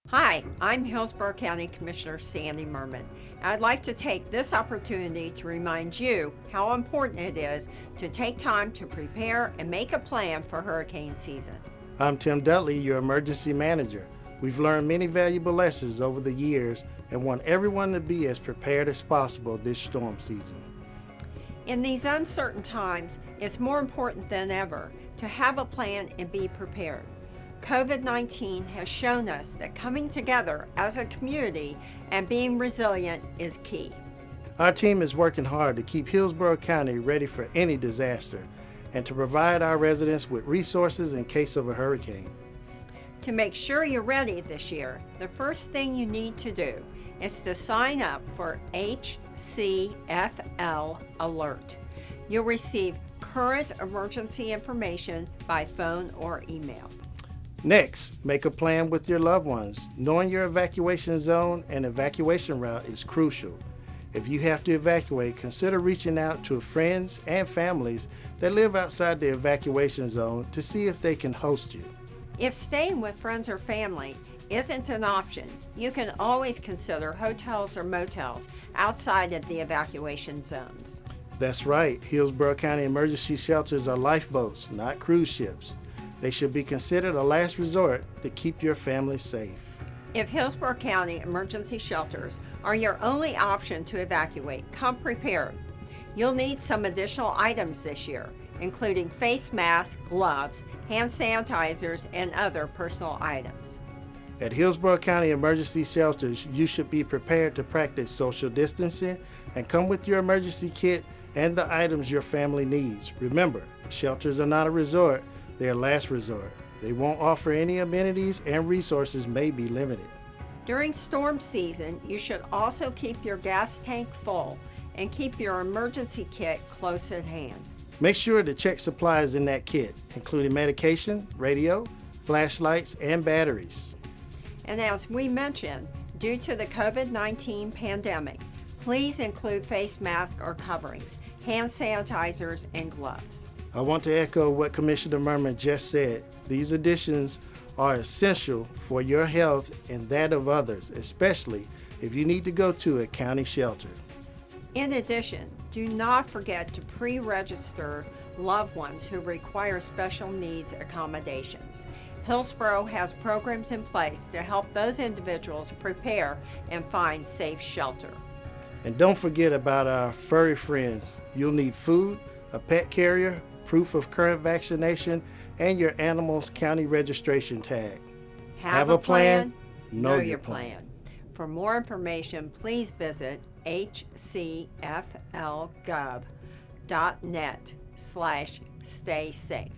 Hi, I'm Hillsborough County Commissioner Sandy Merman. I'd like to take this opportunity to remind you how important it is to take time to prepare and make a plan for hurricane season. I'm Tim Dudley, your emergency manager. We've learned many valuable lessons over the years and want everyone to be as prepared as possible this storm season. In these uncertain times, it's more important than ever to have a plan and be prepared. COVID-19 has shown us that coming together as a community and being resilient is key. Our team is working hard to keep Hillsborough County ready for any disaster and to provide our residents with resources in case of a hurricane. To make sure you're ready this year, the first thing you need to do is to sign up for HCFL Alert. You'll receive current emergency information by phone or email. Next, make a plan with your loved ones. Knowing your evacuation zone and evacuation route is crucial. If you have to evacuate, consider reaching out to friends and families that live outside the evacuation zone to see if they can host you. If staying with friends or family isn't an option, you can always consider hotels or motels outside of the evacuation zones. That's right. Hillsborough County emergency shelters are lifeboats, not cruise ships. They should be considered a last resort to keep your family safe. If Hillsborough County emergency shelters are your only option to evacuate, come prepared. You'll need some additional items this year, including face masks, gloves, hand sanitizers, and other personal items. At Hillsborough County emergency shelters, you should be prepared to practice social distancing and come with your emergency kit and the items your family needs. Remember, shelters are not a resort. Their last resort. They won't offer any amenities and resources may be limited. During storm season, you should also keep your gas tank full and keep your emergency kit close at hand. Make sure to check supplies in that kit, including medication, radio, flashlights, and batteries. And as we mentioned, due to the COVID-19 pandemic, please include face masks or coverings, hand sanitizers, and gloves. I want to echo what Commissioner Merman just said. These additions are essential for your health and that of others, especially if you need to go to a county shelter. In addition, do not forget to pre-register loved ones who require special needs accommodations. Hillsborough has programs in place to help those individuals prepare and find safe shelter. And don't forget about our furry friends. You'll need food, a pet carrier, proof of current vaccination, and your animal's county registration tag. Have a plan, know your plan. For more information, please visit hcflgov.net/stay safe.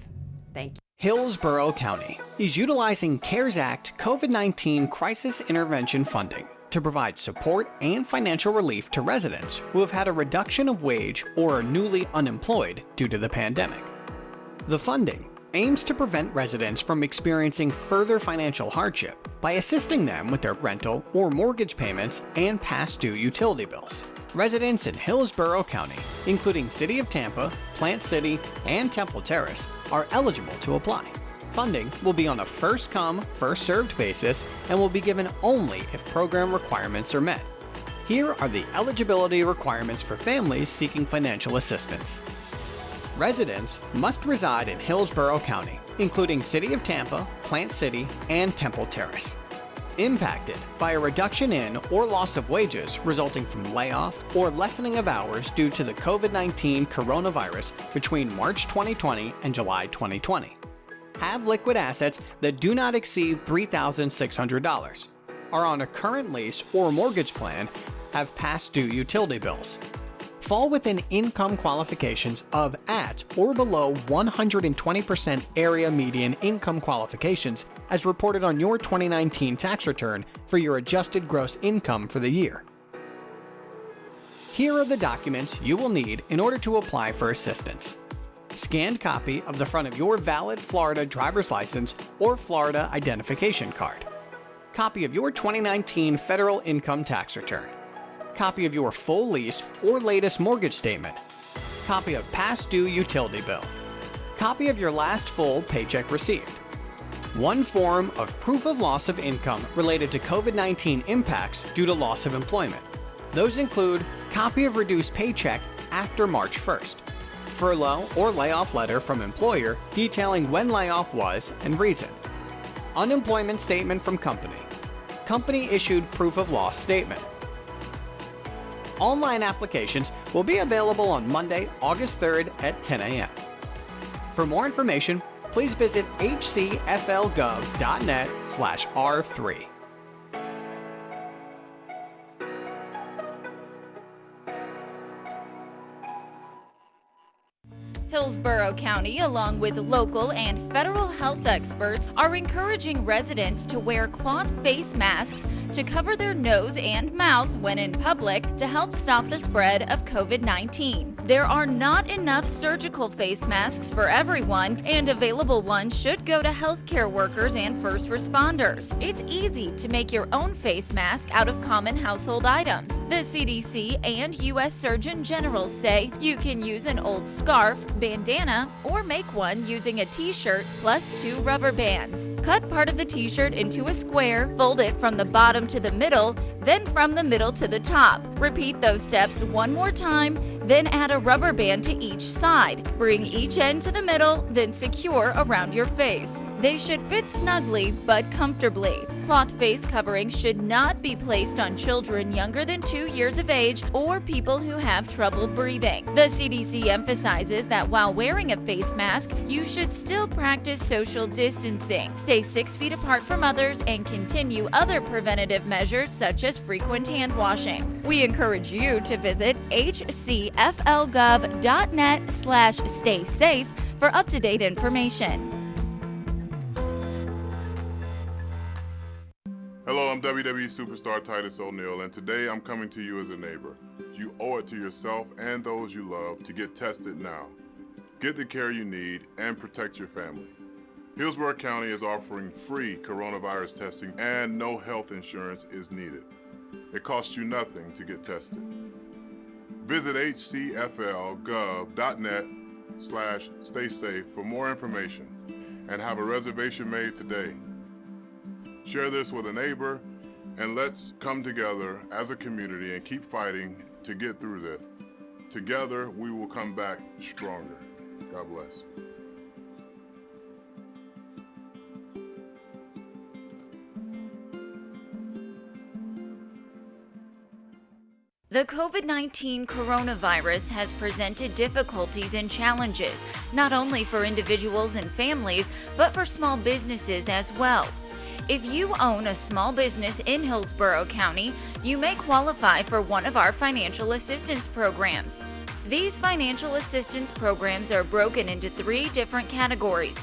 Thank you. Hillsborough County is utilizing CARES Act COVID-19 crisis intervention funding to provide support and financial relief to residents who have had a reduction of wage or are newly unemployed due to the pandemic. The funding aims to prevent residents from experiencing further financial hardship by assisting them with their rental or mortgage payments and past due utility bills. Residents in Hillsborough County, including City of Tampa, Plant City, and Temple Terrace, are eligible to apply. Funding will be on a first-come, first-served basis and will be given only if program requirements are met. Here are the eligibility requirements for families seeking financial assistance. Residents must reside in Hillsborough County, including City of Tampa, Plant City, and Temple Terrace. Impacted by a reduction in or loss of wages resulting from layoff or lessening of hours due to the COVID-19 coronavirus between March 2020 and July 2020. Have liquid assets that do not exceed $3,600, are on a current lease or mortgage plan, have past due utility bills. fall within income qualifications of at or below 120% area median income qualifications as reported on your 2019 tax return for your adjusted gross income for the year. Here are the documents you will need in order to apply for assistance. Scanned copy of the front of your valid Florida driver's license or Florida identification card. Copy of your 2019 federal income tax return. Copy of your full lease or latest mortgage statement. Copy of past due utility bill. Copy of your last full paycheck received. One form of proof of loss of income related to COVID-19 impacts due to loss of employment. Those include copy of reduced paycheck after March 1st, furlough or layoff letter from employer detailing when layoff was and reason, unemployment statement from company, company issued proof of loss statement. Online applications will be available on Monday, August 3rd at 10 a.m. For more information, please visit hcflgov.net/R3. Hillsborough County, along with local and federal health experts, are encouraging residents to wear cloth face masks to cover their nose and mouth when in public to help stop the spread of COVID-19. There are not enough surgical face masks for everyone, and available ones should go to healthcare workers and first responders. It's easy to make your own face mask out of common household items. The CDC and U.S. Surgeon General say you can use an old scarf, bandana, or make one using a t-shirt plus 2 rubber bands. Cut part of the t-shirt into a square, fold it from the bottom to the middle, then from the middle to the top. Repeat those steps one more time, then add a rubber band to each side. Bring each end to the middle, then secure around your face. They should fit snugly but comfortably. Cloth face coverings should not be placed on children younger than 2 years of age or people who have trouble breathing. The CDC emphasizes that while wearing a face mask, you should still practice social distancing, stay 6 feet apart from others, and continue other preventative measures such as frequent hand washing. We encourage you to visit hcflgov.net/stay safe for up-to-date information. Hello, I'm WWE superstar Titus O'Neil, and today I'm coming to you as a neighbor. You owe it to yourself and those you love to get tested now. Get the care you need and protect your family. Hillsborough County is offering free coronavirus testing and no health insurance is needed. It costs you nothing to get tested. Visit hcflgov.net/stay safe for more information and have a reservation made today. Share this with a neighbor, and let's come together as a community and keep fighting to get through this. Together, we will come back stronger. God bless. The COVID-19 coronavirus has presented difficulties and challenges, not only for individuals and families, but for small businesses as well. If you own a small business in Hillsborough County, you may qualify for one of our financial assistance programs. These financial assistance programs are broken into 3 different categories,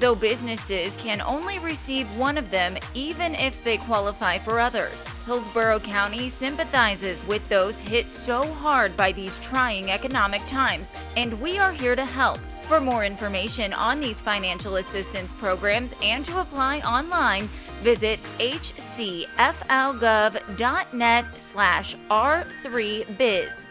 though businesses can only receive one of them even if they qualify for others. Hillsborough County sympathizes with those hit so hard by these trying economic times, and we are here to help. For more information on these financial assistance programs and to apply online, visit hcflgov.net/R3biz.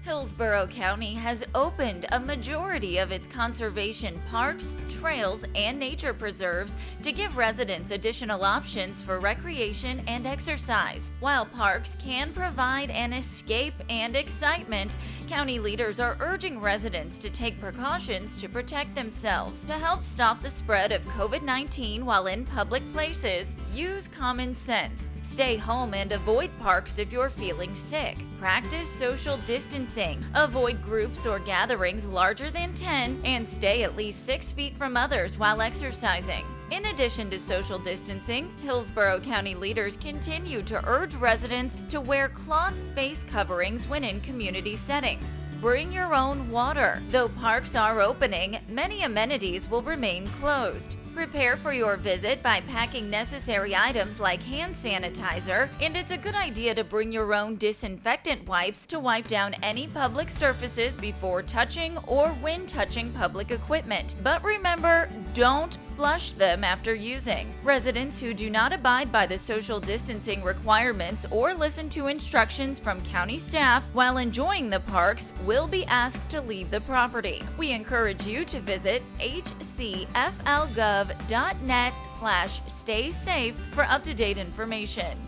Hillsborough County has opened a majority of its conservation parks, trails, and nature preserves to give residents additional options for recreation and exercise. While parks can provide an escape and excitement, county leaders are urging residents to take precautions to protect themselves. To help stop the spread of COVID-19 while in public places, use common sense. Stay home and avoid parks if you're feeling sick. Practice social distancing. Avoid groups or gatherings larger than 10 and stay at least 6 feet from others while exercising. In addition to social distancing, Hillsborough County leaders continue to urge residents to wear cloth face coverings when in community settings. Bring your own water. Though parks are opening, many amenities will remain closed. Prepare for your visit by packing necessary items like hand sanitizer, and it's a good idea to bring your own disinfectant wipes to wipe down any public surfaces before touching or when touching public equipment. But remember, don't flush them after using. Residents who do not abide by the social distancing requirements or listen to instructions from county staff while enjoying the parks will be asked to leave the property. We encourage you to visit hcflgov.net/stay safe for up-to-date information.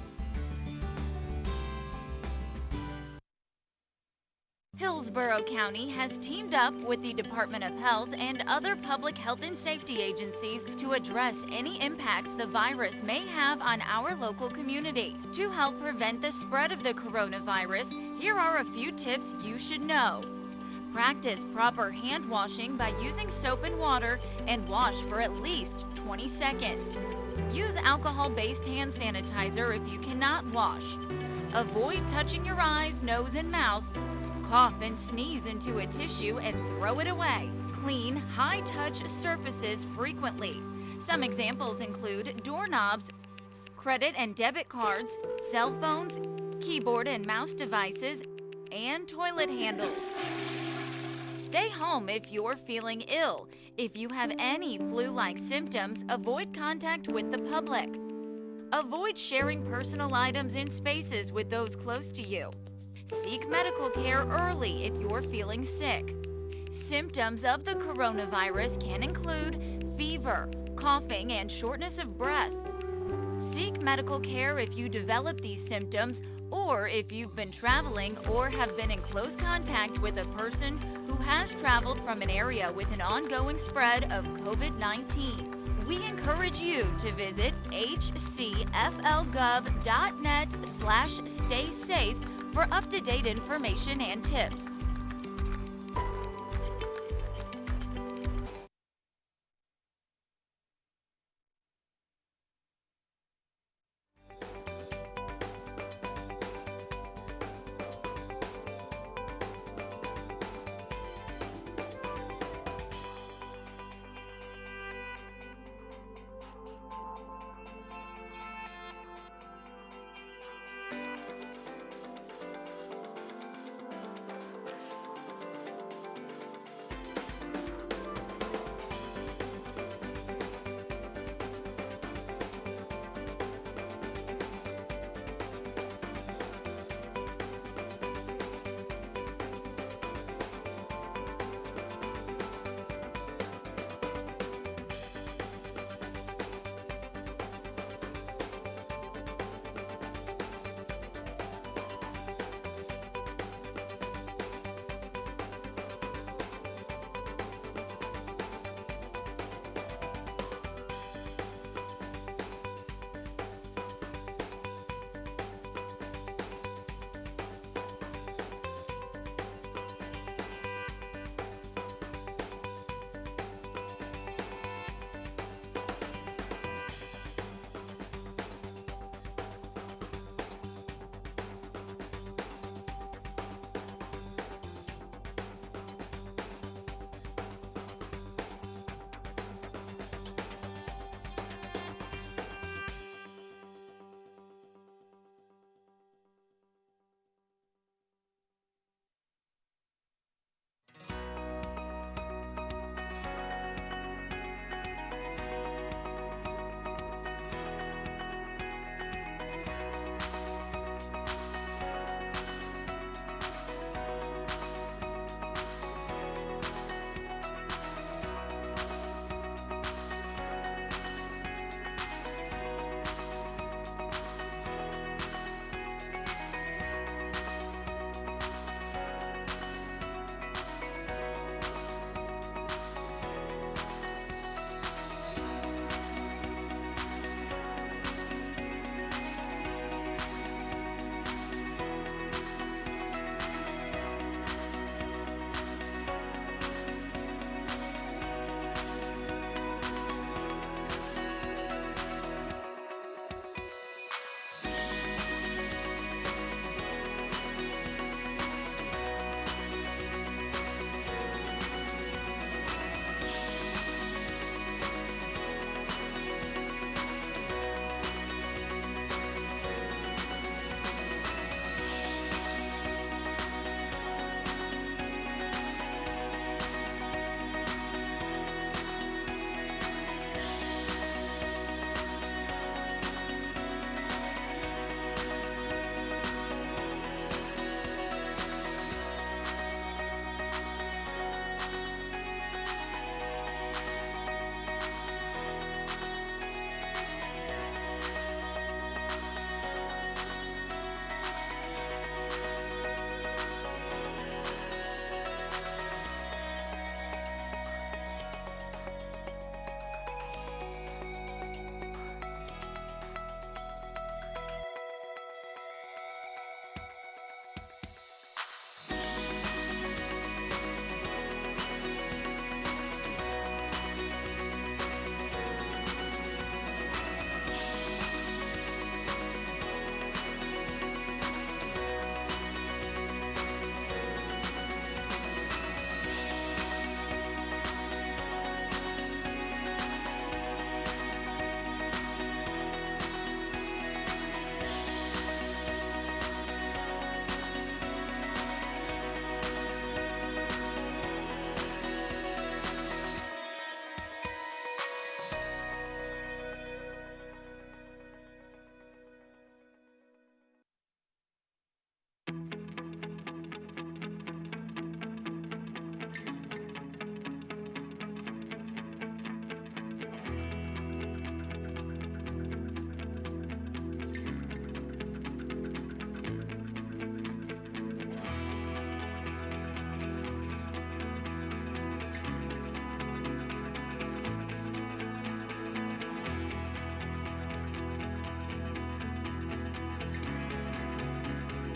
Hillsborough County has teamed up with the Department of Health and other public health and safety agencies to address any impacts the virus may have on our local community. To help prevent the spread of the coronavirus, here are a few tips you should know. Practice proper hand washing by using soap and water and wash for at least 20 seconds. Use alcohol-based hand sanitizer if you cannot wash. Avoid touching your eyes, nose, and mouth. Cough and sneeze into a tissue and throw it away. Clean, high-touch surfaces frequently. Some examples include doorknobs, credit and debit cards, cell phones, keyboard and mouse devices, and toilet handles. Stay home if you're feeling ill. If you have any flu-like symptoms, avoid contact with the public. Avoid sharing personal items in spaces with those close to you. Seek medical care early if you're feeling sick. Symptoms of the coronavirus can include fever, coughing, and shortness of breath. Seek medical care if you develop these symptoms or if you've been traveling or have been in close contact with a person who has traveled from an area with an ongoing spread of COVID-19. We encourage you to visit hcflgov.net/stay safe for up-to-date information and tips.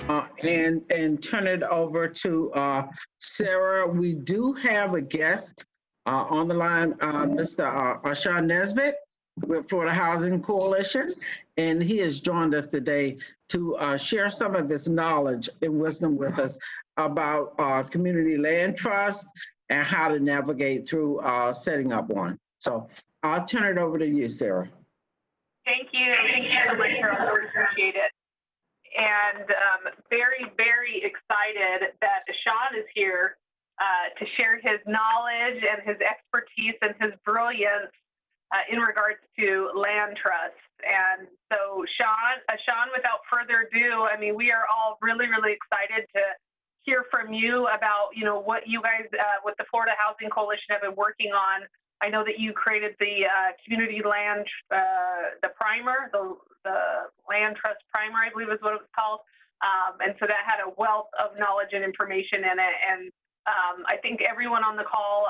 and turn it over to Sarah. We do have a guest on the line, Mr. Sean Nesbitt with Florida Housing Coalition, and he has joined us today to share some of his knowledge and wisdom with us about community land trust and how to navigate through setting up one. So I'll turn it over to you, Sarah. Thank you. Thank you so much, Carol. I really appreciate it. And very, very excited that Sean is here to share his knowledge and his expertise and his brilliance in regards to land trusts. And so, Sean, without further ado, I mean, we are all really, really excited to hear from you about, you know, what you guys with the Florida Housing Coalition have been working on. I know that you created the community land, the primer, the land trust primer, I believe is what it was called. And so that had a wealth of knowledge and information in it. And I think everyone on the call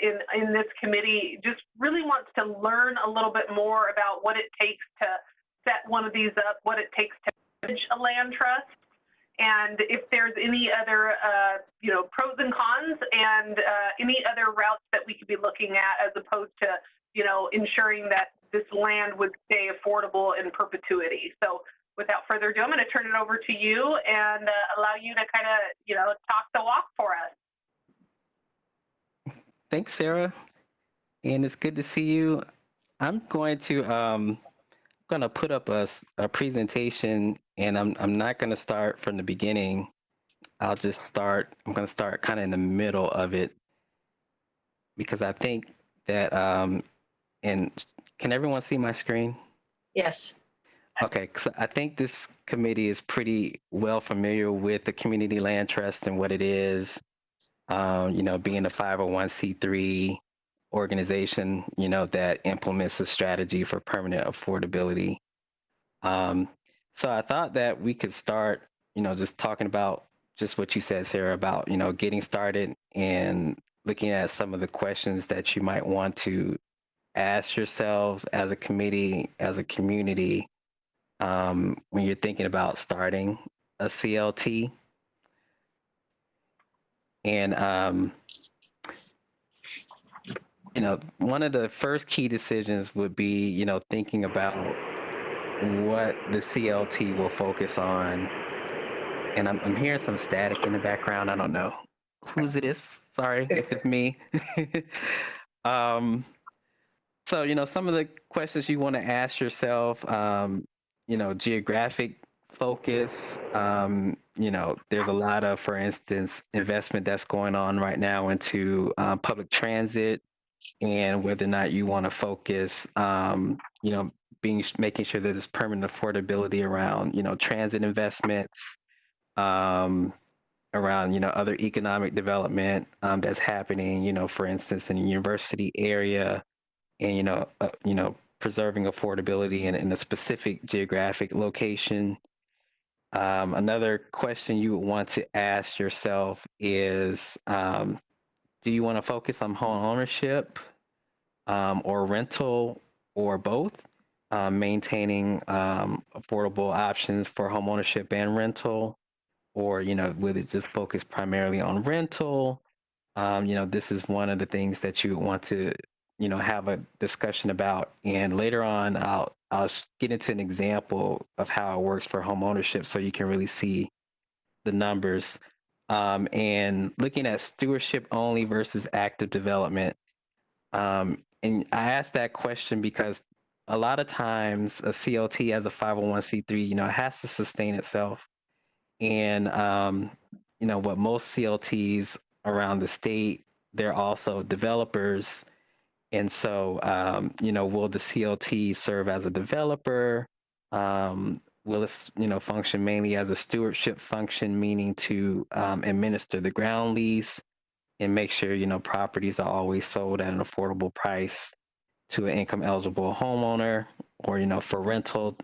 in this committee just really wants to learn a little bit more about what it takes to set one of these up, what it takes to manage a land trust. And if there's any other, you know, pros and cons and any other routes that we could be looking at as opposed to, you know, ensuring that this land would stay affordable in perpetuity. So without further ado, I'm going to turn it over to you and allow you to kind of, you know, talk the walk for us. Thanks, Sarah. And it's good to see you. I'm going to put up a presentation, and I'm not going to start from the beginning. I'm going to start kind of in the middle of it, because I think that, and can everyone see my screen? Yes. Okay, so I think this committee is pretty well familiar with the Community Land Trust and what it is, you know, being a 501c3 organization, you know, that implements a strategy for permanent affordability. So I thought that we could start, you know, just talking about just what you said, Sarah, about, you know, getting started and looking at some of the questions that you might want to ask yourselves as a committee, as a community, when you're thinking about starting a CLT. And, you know, one of the first key decisions would be, you know, thinking about what the CLT will focus on. And I'm hearing some static in the background. I don't know whose it is. Sorry if it's me. So, you know, some of the questions you want to ask yourself, you know, geographic focus. You know, there's a lot of, for instance, investment that's going on right now into public transit, and whether or not you want to focus, you know, making sure that there's permanent affordability around, you know, transit investments, around, you know, other economic development that's happening, you know, for instance, in a university area, and, you know, preserving affordability in a specific geographic location. Another question you would want to ask yourself is, do you want to focus on home ownership or rental, or both? Maintaining affordable options for home ownership and rental, or, you know, will it just focus primarily on rental? You know, this is one of the things that you want to, you know, have a discussion about. And later on, I'll get into an example of how it works for home ownership, so you can really see the numbers. And looking at stewardship only versus active development. And I asked that question because a lot of times a CLT as a 501c3, you know, it has to sustain itself. And, you know, what most CLTs around the state, they're also developers. And so, you know, will the CLT serve as a developer? Will it, you know, function mainly as a stewardship function, meaning to administer the ground lease and make sure, you know, properties are always sold at an affordable price to an income eligible homeowner, or, you know, for rental,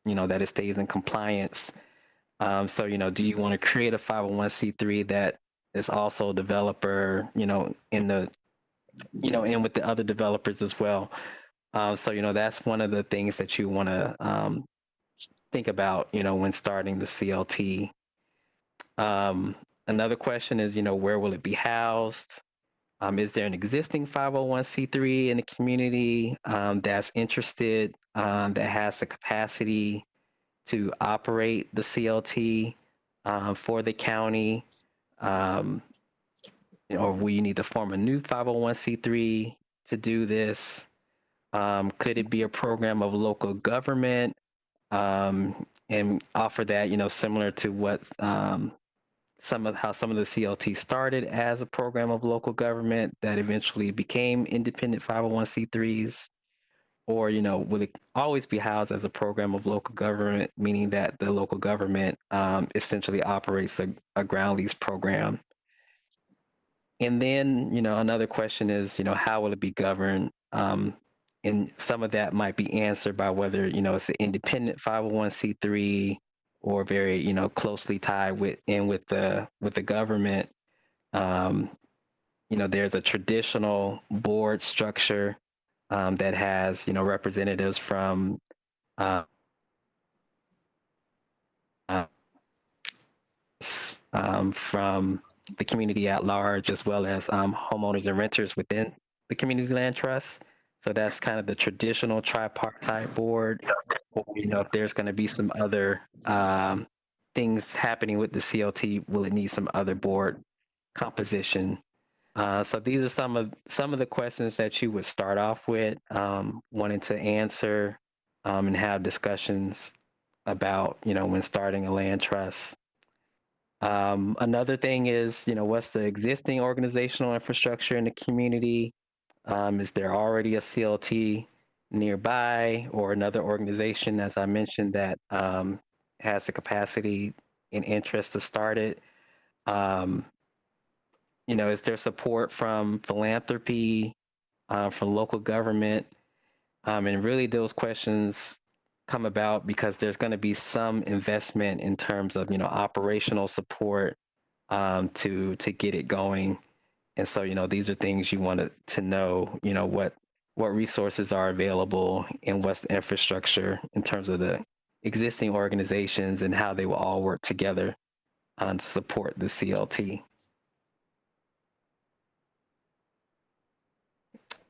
you know, that it stays in compliance. So, you know, do you want to create a 501c3 that is also a developer, you know, in with the other developers as well? So, you know, that's one of the things that you want to think about, when starting the CLT. Another question is, where will it be housed? Is there an existing 501c3 in the community that's interested, that has the capacity to operate the CLT for the county? Or will you need to form a new 501c3 to do this? Could it be a program of local government and offer that, similar to what some of the CLT started as a program of local government that eventually became independent 501c3s? Or, will it always be housed as a program of local government, meaning that the local government essentially operates a ground lease program? And then, another question is, how will it be governed? And some of that might be answered by whether, it's an independent 501c3 or very, closely tied with the government. There's a traditional board structure that has, representatives from the community at large, as well as homeowners and renters within the community land trust. So that's kind of the traditional tripartite board. Or, if there's going to be some other things happening with the CLT, will it need some other board composition? So these are some of the questions that you would start off with, wanting to answer and have discussions about, when starting a land trust. Another thing is, what's the existing organizational infrastructure in the community? Is there already a CLT nearby or another organization, as I mentioned, that has the capacity and interest to start it? Is there support from philanthropy, from local government? And really those questions come about because there's going to be some investment in terms of, operational support to get it going. And so, these are things you want to know, what resources are available and what's the infrastructure in terms of the existing organizations and how they will all work together to support the CLT.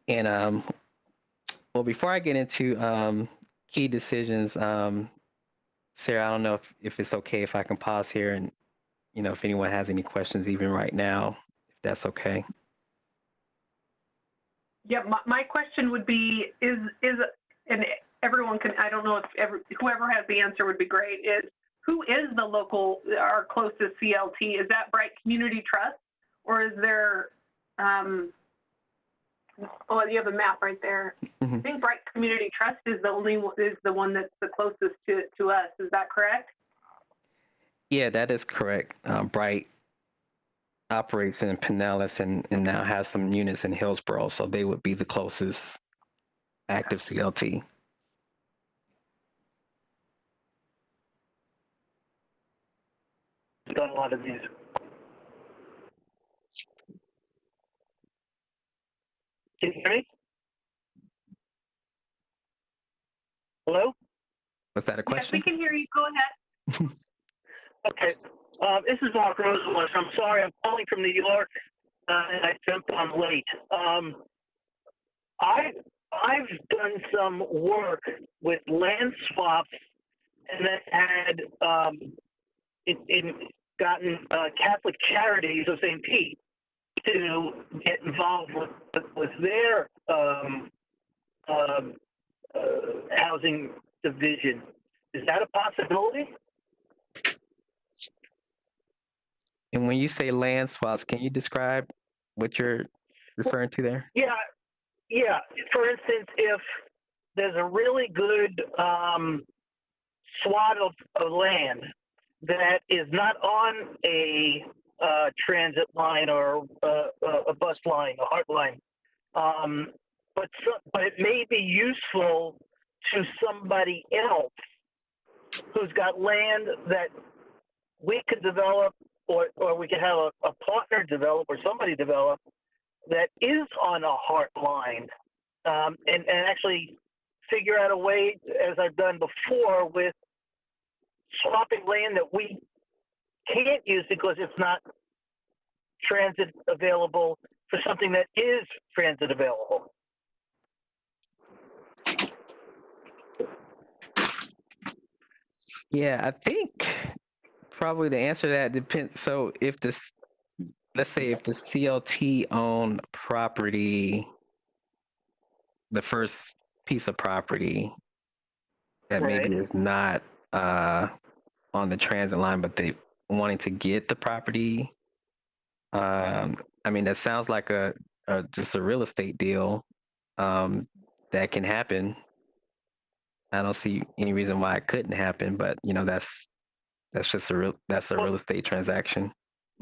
And well, before I get into key decisions, Sarah, I don't know if it's okay if I can pause here and, if anyone has any questions even right now, if that's okay. Yeah, my question would be, and everyone can, I don't know if whoever has the answer would be great, is who is our closest CLT? Is that Bright Community Trust, or is there, oh, you have a map right there. Mm-hmm. I think Bright Community Trust is the one that's the closest to us. Is that correct? Yeah, that is correct. Bright operates in Pinellas and now has some units in Hillsborough, so they would be the closest active CLT. I've done a lot of these. Can you hear me? Hello? Was that a question? Yes, we can hear you. Go ahead. Okay. This is Mark Rosenwald. I'm sorry, I'm calling from New York, and I jumped on late. I've done some work with land swaps, and that had gotten Catholic Charities of St. Pete to get involved with their housing division. Is that a possibility? And when you say land swaps, can you describe what you're referring to there? Yeah. For instance, if there's a really good swath of land that is not on a transit line or a bus line, a heart line, but it may be useful to somebody else who's got land that we could develop, or we could have a partner develop or somebody develop that is on a heart line, and actually figure out a way, as I've done before with swapping land that we can't use because it's not transit available for something that is transit available? Yeah, I think probably the answer to that depends. So if this, let's say if the CLT owned property, the first piece of property that maybe is not on the transit line, but they wanting to get the property. I mean, that sounds like just a real estate deal that can happen. I don't see any reason why it couldn't happen, but that's just a real estate transaction.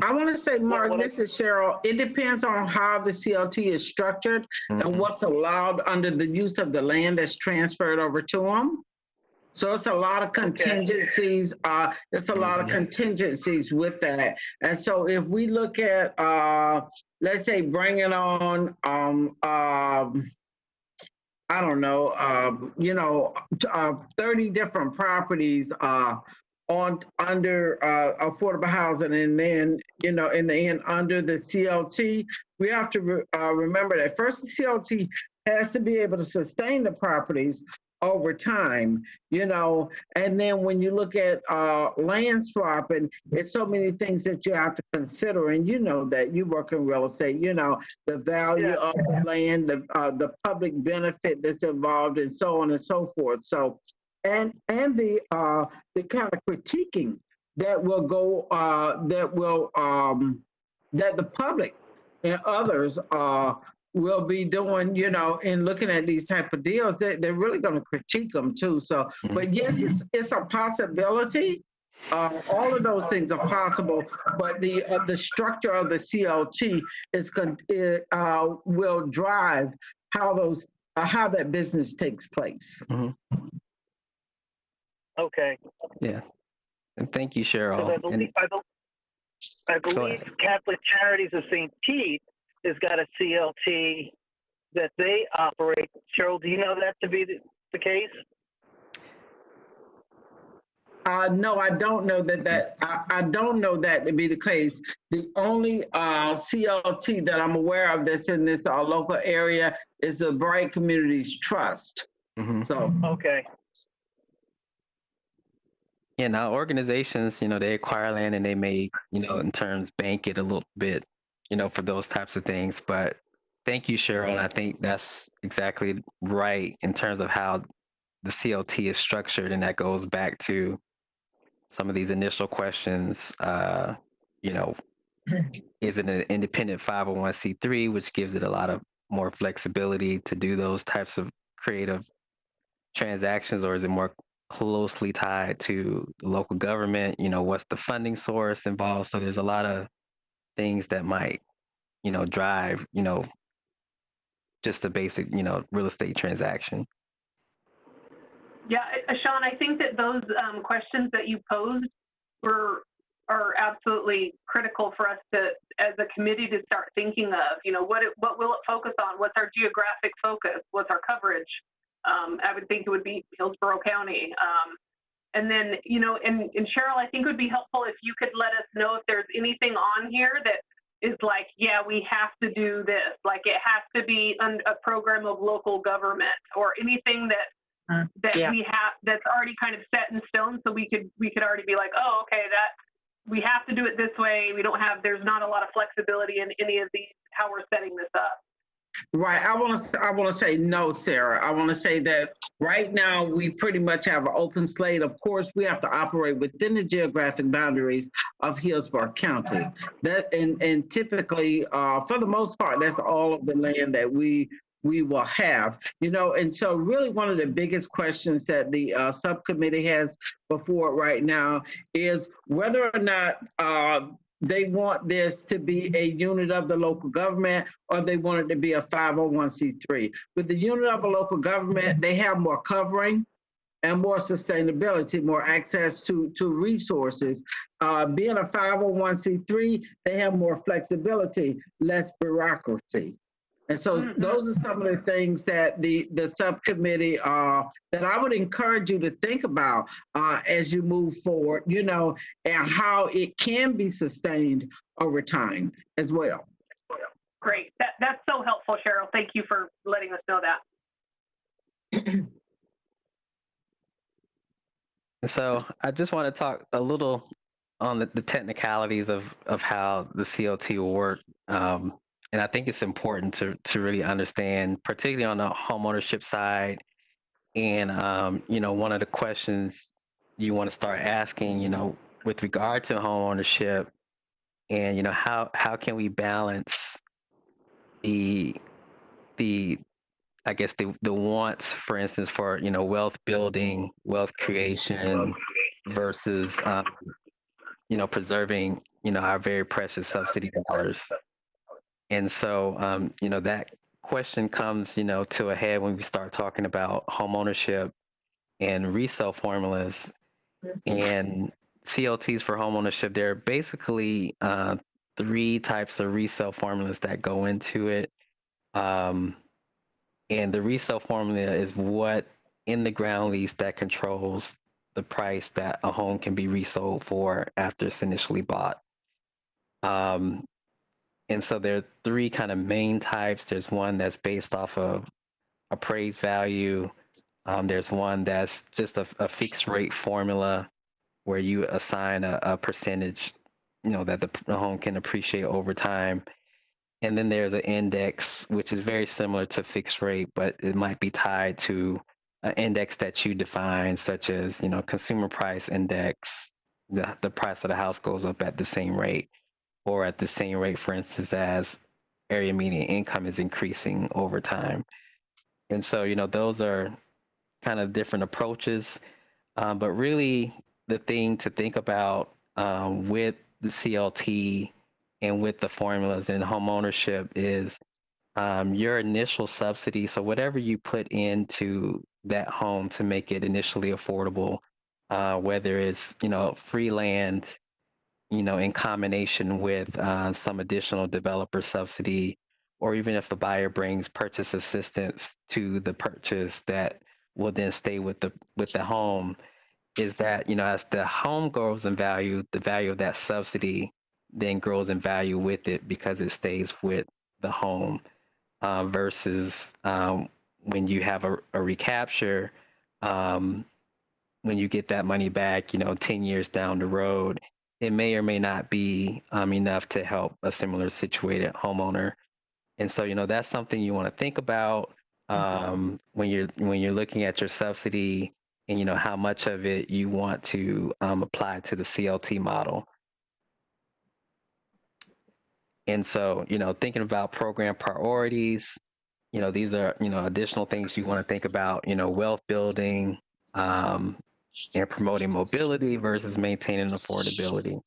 I want to say, Mark, this is Cheryl. It depends on how the CLT is structured and what's allowed under the use of the land that's transferred over to them. So it's a lot of contingencies. It's a lot of contingencies with that. And so if we look at, let's say, bringing on, I don't know, 30 different properties under affordable housing, and then in the end under the CLT, we have to remember that first the CLT has to be able to sustain the properties over time, and then when you look at land swapping, it's so many things that you have to consider, and that you work in real estate, the value of the land, the public benefit that's involved, and so on and so forth. So and the kind of critiquing that will go that the public and others will be doing, in looking at these type of deals. They're really going to critique them too. So, but yes, it's a possibility. All of those things are possible, but the structure of the CLT will drive how that business takes place. Okay. Yeah. And thank you, Cheryl. I believe Catholic Charities of St. Pete has got a CLT that they operate. Cheryl, do you know that to be the case? No, I don't know that. I don't know that to be the case. The only CLT that I'm aware of that's in this local area is the Bright Communities Trust. So okay. Yeah, now organizations, they acquire land and they may, in terms bank it a little bit, for those types of things. But thank you, Cheryl. And I think that's exactly right in terms of how the CLT is structured. And that goes back to some of these initial questions. Is it an independent 501c3, which gives it a lot of more flexibility to do those types of creative transactions, or is it more closely tied to local government? What's the funding source involved? So there's a lot of things that might, drive, just a basic, real estate transaction. Yeah, Sean, I think that those questions that you posed are absolutely critical for us to, as a committee, to start thinking of. What will it focus on? What's our geographic focus? What's our coverage? I would think it would be Hillsborough County. And then, and Cheryl, I think it would be helpful if you could let us know if there's anything on here that is like, yeah, we have to do this. Like it has to be a program of local government, or anything that we have that's already kind of set in stone. So we could already be like, oh, okay, that we have to do it this way. There's not a lot of flexibility in any of these, how we're setting this up. Right. I want to say no, Sarah. I want to say that right now we pretty much have an open slate. Of course, we have to operate within the geographic boundaries of Hillsborough County. That and typically, for the most part, that's all of the land that we will have. And so really one of the biggest questions that the subcommittee has before it right now is whether or not they want this to be a unit of the local government, or they want it to be a 501c3. With the unit of a local government, they have more covering and more sustainability, more access to resources. Being a 501c3, they have more flexibility, less bureaucracy. And so those are some of the things that the subcommittee that I would encourage you to think about as you move forward, you know, and how it can be sustained over time as well. Great. That's so helpful, Cheryl. Thank you for letting us know that. So I just want to talk a little on the technicalities of how the COT will work. And I think it's important to really understand, particularly on the homeownership side. And, you know, one of the questions you want to start asking, you know, with regard to homeownership and, you know, how can we balance the I guess the wants, for instance, for, you know, wealth building, wealth creation versus, you know, preserving, you know, our very precious subsidy dollars. And so, you know, that question comes, you know, to a head when we start talking about home ownership and resale formulas and CLTs for home ownership. There are basically 3 types of resale formulas that go into it. And the resale formula is what in the ground lease that controls the price that a home can be resold for after it's initially bought. And so there are 3 kind of main types. There's one that's based off of appraised value. There's one that's just a fixed rate formula where you assign a percentage, you know, that the home can appreciate over time. And then there's an index, which is very similar to fixed rate, but it might be tied to an index that you define, such as, you know, consumer price index. The price of the house goes up at the same rate, or at the same rate, for instance, as area median income is increasing over time. And so, you know, those are kind of different approaches. But really, the thing to think about with the CLT and with the formulas in home ownership is your initial subsidy. So whatever you put into that home to make it initially affordable, whether it's, you know, free land, you know, in combination with some additional developer subsidy, or even if the buyer brings purchase assistance to the purchase that will then stay with the home, is that, you know, as the home grows in value, the value of that subsidy then grows in value with it because it stays with the home, versus when you have a recapture, when you get that money back, you know, 10 years down the road, it may or may not be enough to help a similar situated homeowner. And so, you know, that's something you want to think about when you're looking at your subsidy and, you know, how much of it you want to apply to the CLT model. And so, you know, thinking about program priorities, you know, these are, you know, additional things you want to think about, you know, wealth building and promoting mobility versus maintaining affordability.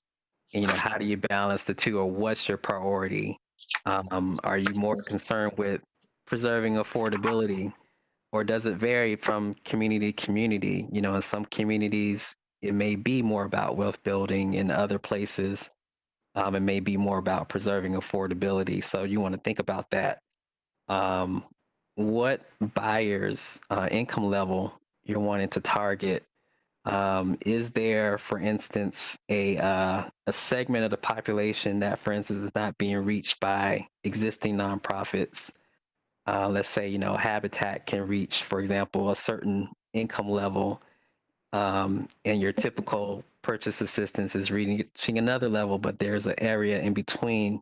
And, you know, how do you balance the two, or what's your priority? Are you more concerned with preserving affordability, or does it vary from community to community? You know, in some communities, it may be more about wealth building. In other places, it may be more about preserving affordability. So you want to think about that. What buyers' income level you're wanting to target? Is there, for instance, a segment of the population that, for instance, is not being reached by existing nonprofits? Let's say, you know, Habitat can reach, for example, a certain income level, and your typical purchase assistance is reaching another level, but there's an area in between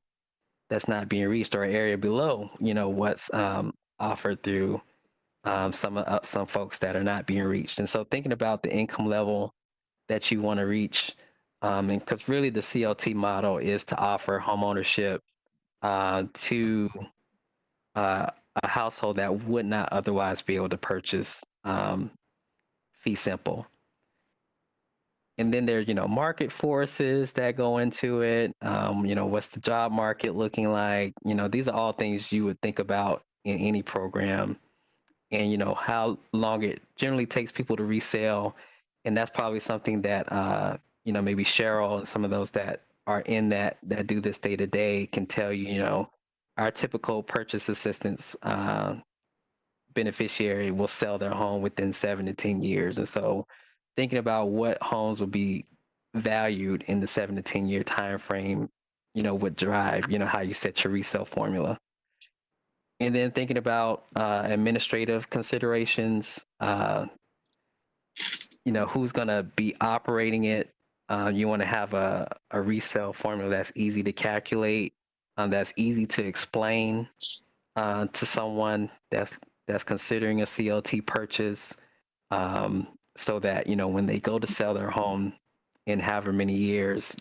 that's not being reached, or an area below, you know, what's offered through some folks that are not being reached. And so thinking about the income level that you want to reach, and because really the CLT model is to offer homeownership to a household that would not otherwise be able to purchase fee simple. And then there's, you know, market forces that go into it. You know, what's the job market looking like? You know, these are all things you would think about in any program. And, you know, how long it generally takes people to resell. And that's probably something that, you know, maybe Cheryl and some of those that are in that do this day to day can tell you, you know, our typical purchase assistance beneficiary will sell their home within 7 to 10 years. And so thinking about what homes will be valued in the 7 to 10 year time frame, would drive, how you set your resale formula. And then thinking about administrative considerations, who's going to be operating it. You want to have a resale formula that's easy to calculate, that's easy to explain to someone that's considering a CLT purchase, so that when they go to sell their home in however many years,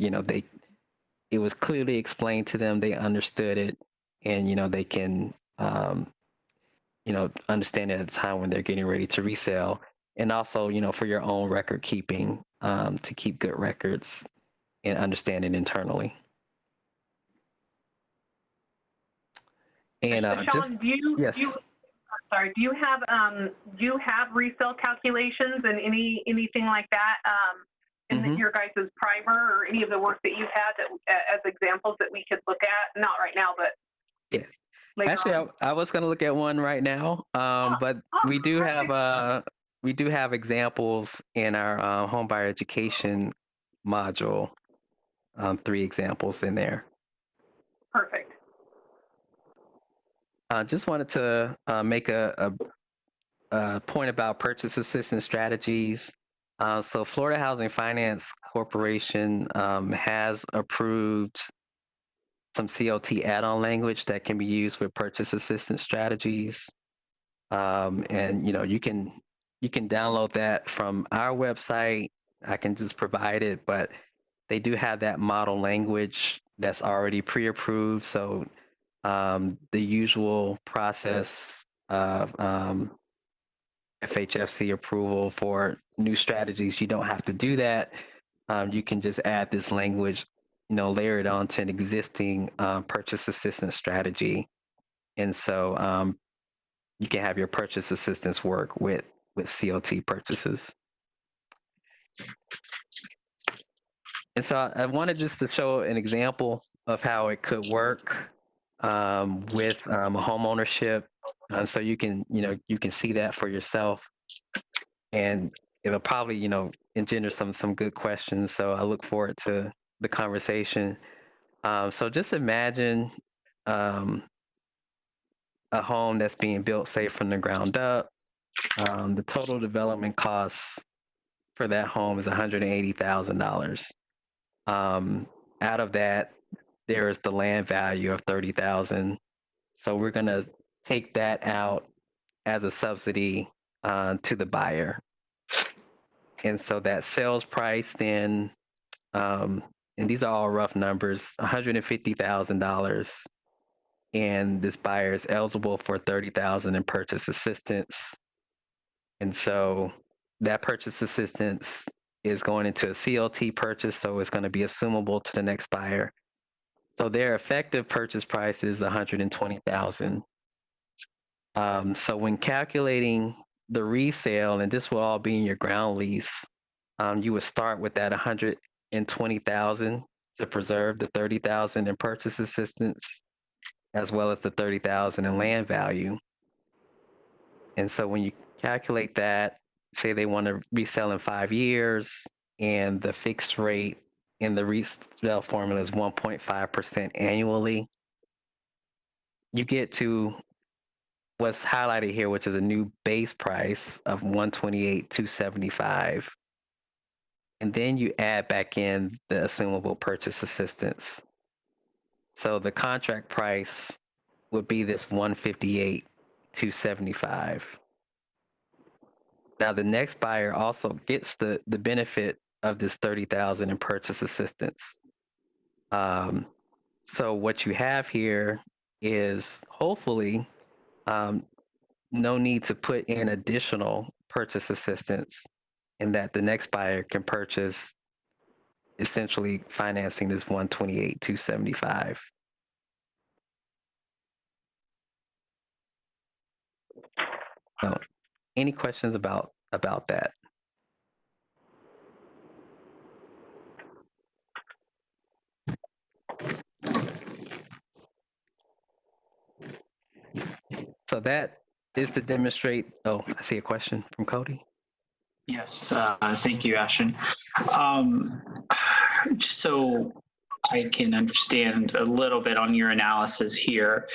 it was clearly explained to them, they understood it, and they can understand it at the time when they're getting ready to resell. And also, for your own record keeping, to keep good records and understand it internally. And Sean, yes. do you have resale calculations and anything like that in your guys' primer or any of the work that you've had as examples that we could look at? Not right now, but yeah. Actually, I was going to look at one right now, but we do have examples in our home buyer education module. 3 examples in there. Perfect. Just wanted to make a point about purchase assistance strategies. So Florida Housing Finance Corporation has approved some CLT add-on language that can be used with purchase assistance strategies. And you can download that from our website. I can just provide it, but they do have that model language that's already pre-approved. So the usual process of FHFC approval for new strategies, you don't have to do that. You can just add this language, layer it onto an existing purchase assistance strategy. And so you can have your purchase assistance work with CLT purchases. And so I wanted just to show an example of how it could work with home ownership. So you can see that for yourself, and it'll probably, engender some good questions. So I look forward to the conversation. So just imagine a home that's being built, say, from the ground up. The total development costs for that home is $180,000. Out of that, there is the land value of $30,000. So we're going to take that out as a subsidy to the buyer. And so that sales price then, and these are all rough numbers, $150,000. And this buyer is eligible for $30,000 in purchase assistance. And so that purchase assistance is going into a CLT purchase, so it's going to be assumable to the next buyer. So their effective purchase price is $120,000. So when calculating the resale, and this will all be in your ground lease, you would start with that $120,000 to preserve the $30,000 in purchase assistance, as well as the $30,000 in land value. And so when you calculate that, say they want to resell in 5 years, and the fixed rate in the resale formula is 1.5% annually, you get to what's highlighted here, which is a new base price of $128,275. And then you add back in the assumable purchase assistance. So the contract price would be this $158,275. Now the next buyer also gets the benefit of this $30,000 in purchase assistance. So what you have here is hopefully no need to put in additional purchase assistance, and that the next buyer can purchase, essentially financing this $128,275. So, any questions about that? So that is to demonstrate. Oh, I see a question from Cody. Yes, thank you, Ashton. Just so I can understand a little bit on your analysis here,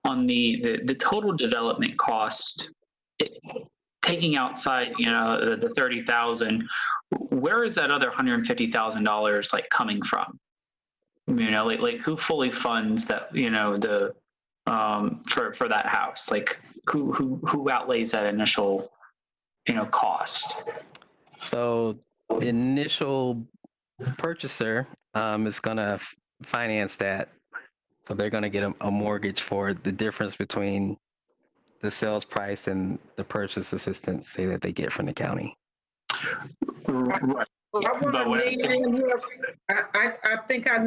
on the total development cost, taking outside, the 30,000, where is that other $150,000 like coming from? Like who fully funds that? For that house, like who outlays that initial cost? So the initial purchaser is going to finance that. So they're going to get a mortgage for the difference between the sales price and the purchase assistance, say, that they get from the county. Right. I think I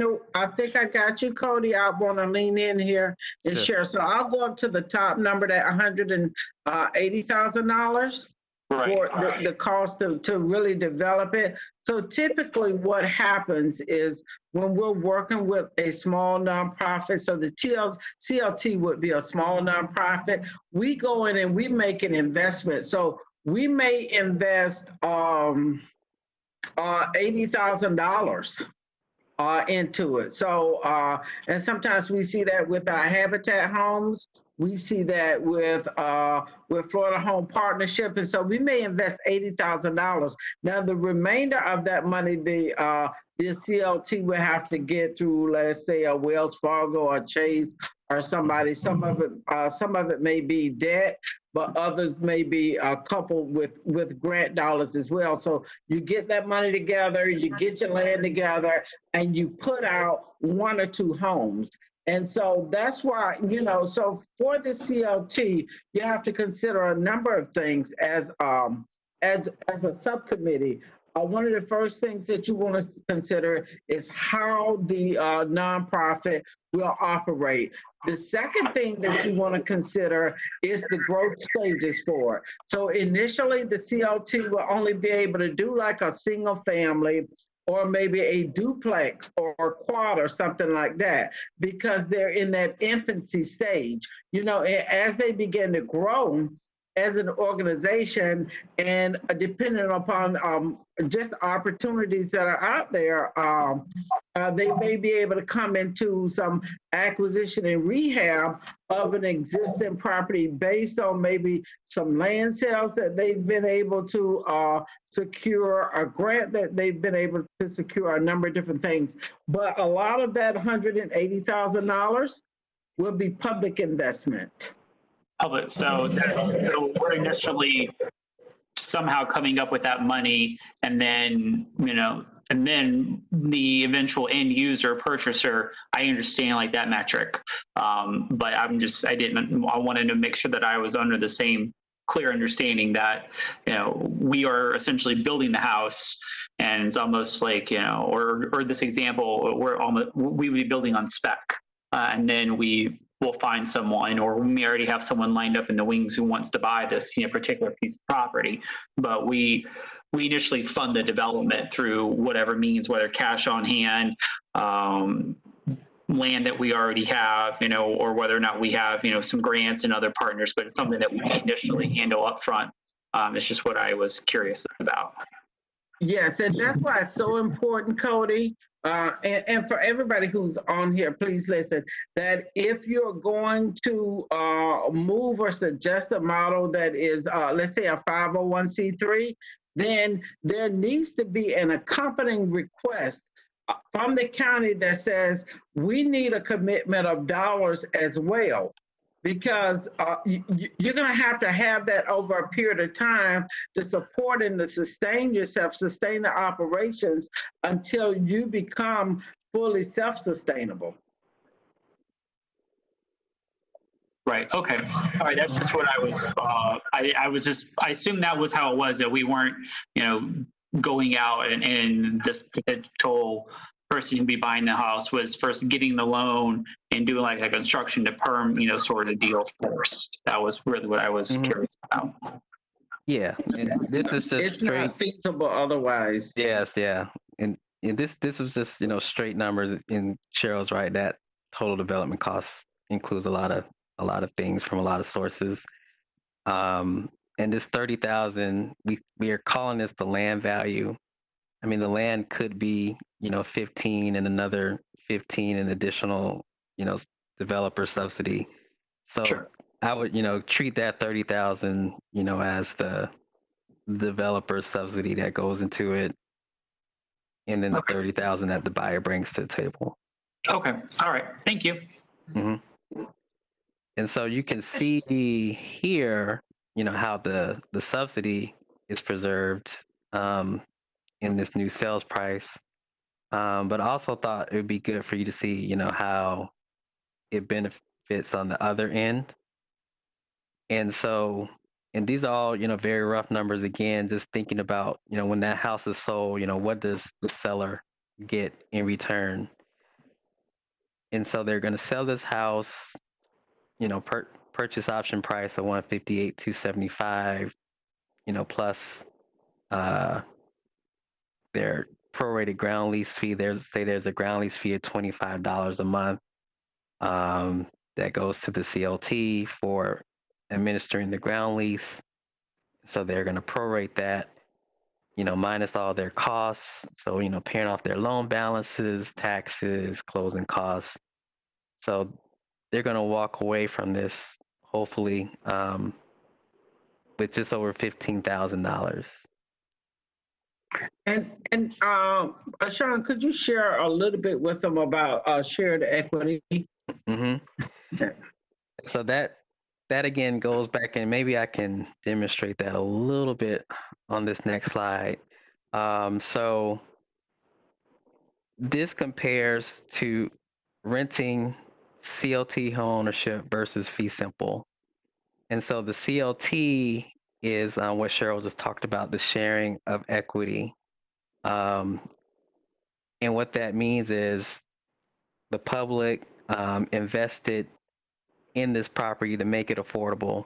got you, Cody. I want to lean in here and share. So I'll go up to the top number, that $180,000 for the cost to really develop it. So typically what happens is when we're working with a small nonprofit, so the CLT would be a small nonprofit, we go in and we make an investment. So we may invest $80,000 into it. So, and sometimes we see that with our Habitat homes. We see that with Florida Home Partnership, and so we may invest $80,000. Now, the remainder of that money, the CLT will have to get through, let's say, a Wells Fargo or Chase or somebody. Some of it may be debt, but others may be coupled with grant dollars as well. So you get that money together, you get your land together, and you put out 1 or 2 homes. And so that's why, so for the CLT, you have to consider a number of things as a subcommittee. One of the first things that you want to consider is how the nonprofit will operate. The second thing that you want to consider is the growth stages for it. So initially, the CLT will only be able to do like a single family or maybe a duplex or quad or something like that, because they're in that infancy stage. As they begin to grow as an organization, and depending upon just opportunities that are out there, they may be able to come into some acquisition and rehab of an existing property based on maybe some land sales that they've been able to secure, a grant that they've been able to secure, a number of different things. But a lot of that $180,000 will be public investment. Public. So we're initially somehow coming up with that money, and then the eventual end user purchaser, I understand like that metric, but I wanted to make sure that I was under the same clear understanding that we are essentially building the house, and it's almost like or this example, we would be building on spec, and then we'll find someone, or we may already have someone lined up in the wings who wants to buy this particular piece of property. But we initially fund the development through whatever means, whether cash on hand, land that we already have, or whether or not we have, some grants and other partners, but it's something that we initially handle up front. It's just what I was curious about. Yes, and that's why it's so important, Cody. And for everybody who's on here, please listen, that if you're going to move or suggest a model that is, let's say, a 501c3, then there needs to be an accompanying request from the county that says we need a commitment of dollars as well. Because you're going to have that over a period of time to support and to sustain yourself, sustain the operations until you become fully self-sustainable. Right. Okay. All right. That's just what I was. I assumed that was how it was, that we weren't, going out and this potential person who'd be buying the house was first getting the loan and doing like a construction to perm, sort of deal first. That was really what I was curious about. Yeah, and this is just it's straight. Not feasible otherwise. Yes, yeah, and this was just straight numbers. And Cheryl's right, that total development costs includes a lot of a lot of things from a lot of sources. And this 30,000, we are calling this the land value. I mean, the land could be, 15 and another 15 in additional, developer subsidy. So Sure. I would, treat that 30,000, as the developer subsidy that goes into it, and then the 30,000 that the buyer brings to the table. Okay. All right. Thank you. Mm-hmm. And so you can see here, how the subsidy is preserved in this new sales price. But I also thought it would be good for you to see, how it benefits on the other end. And so, and these are all, very rough numbers. Again, just thinking about, when that house is sold, what does the seller get in return? And so they're going to sell this house, purchase option price of 158,275, plus their prorated ground lease fee. There's a ground lease fee of $25 a month that goes to the CLT for administering the ground lease. So they're going to prorate that, minus all their costs. So, paying off their loan balances, taxes, closing costs. So they're going to walk away from this, hopefully, with just over $15,000. And Sean, could you share a little bit with them about shared equity? Mm-hmm. So that again goes back, and maybe I can demonstrate that a little bit on this next slide. So this compares to renting CLT homeownership versus fee simple. And so the CLT is what Cheryl just talked about, the sharing of equity. And what that means is the public invested in this property to make it affordable.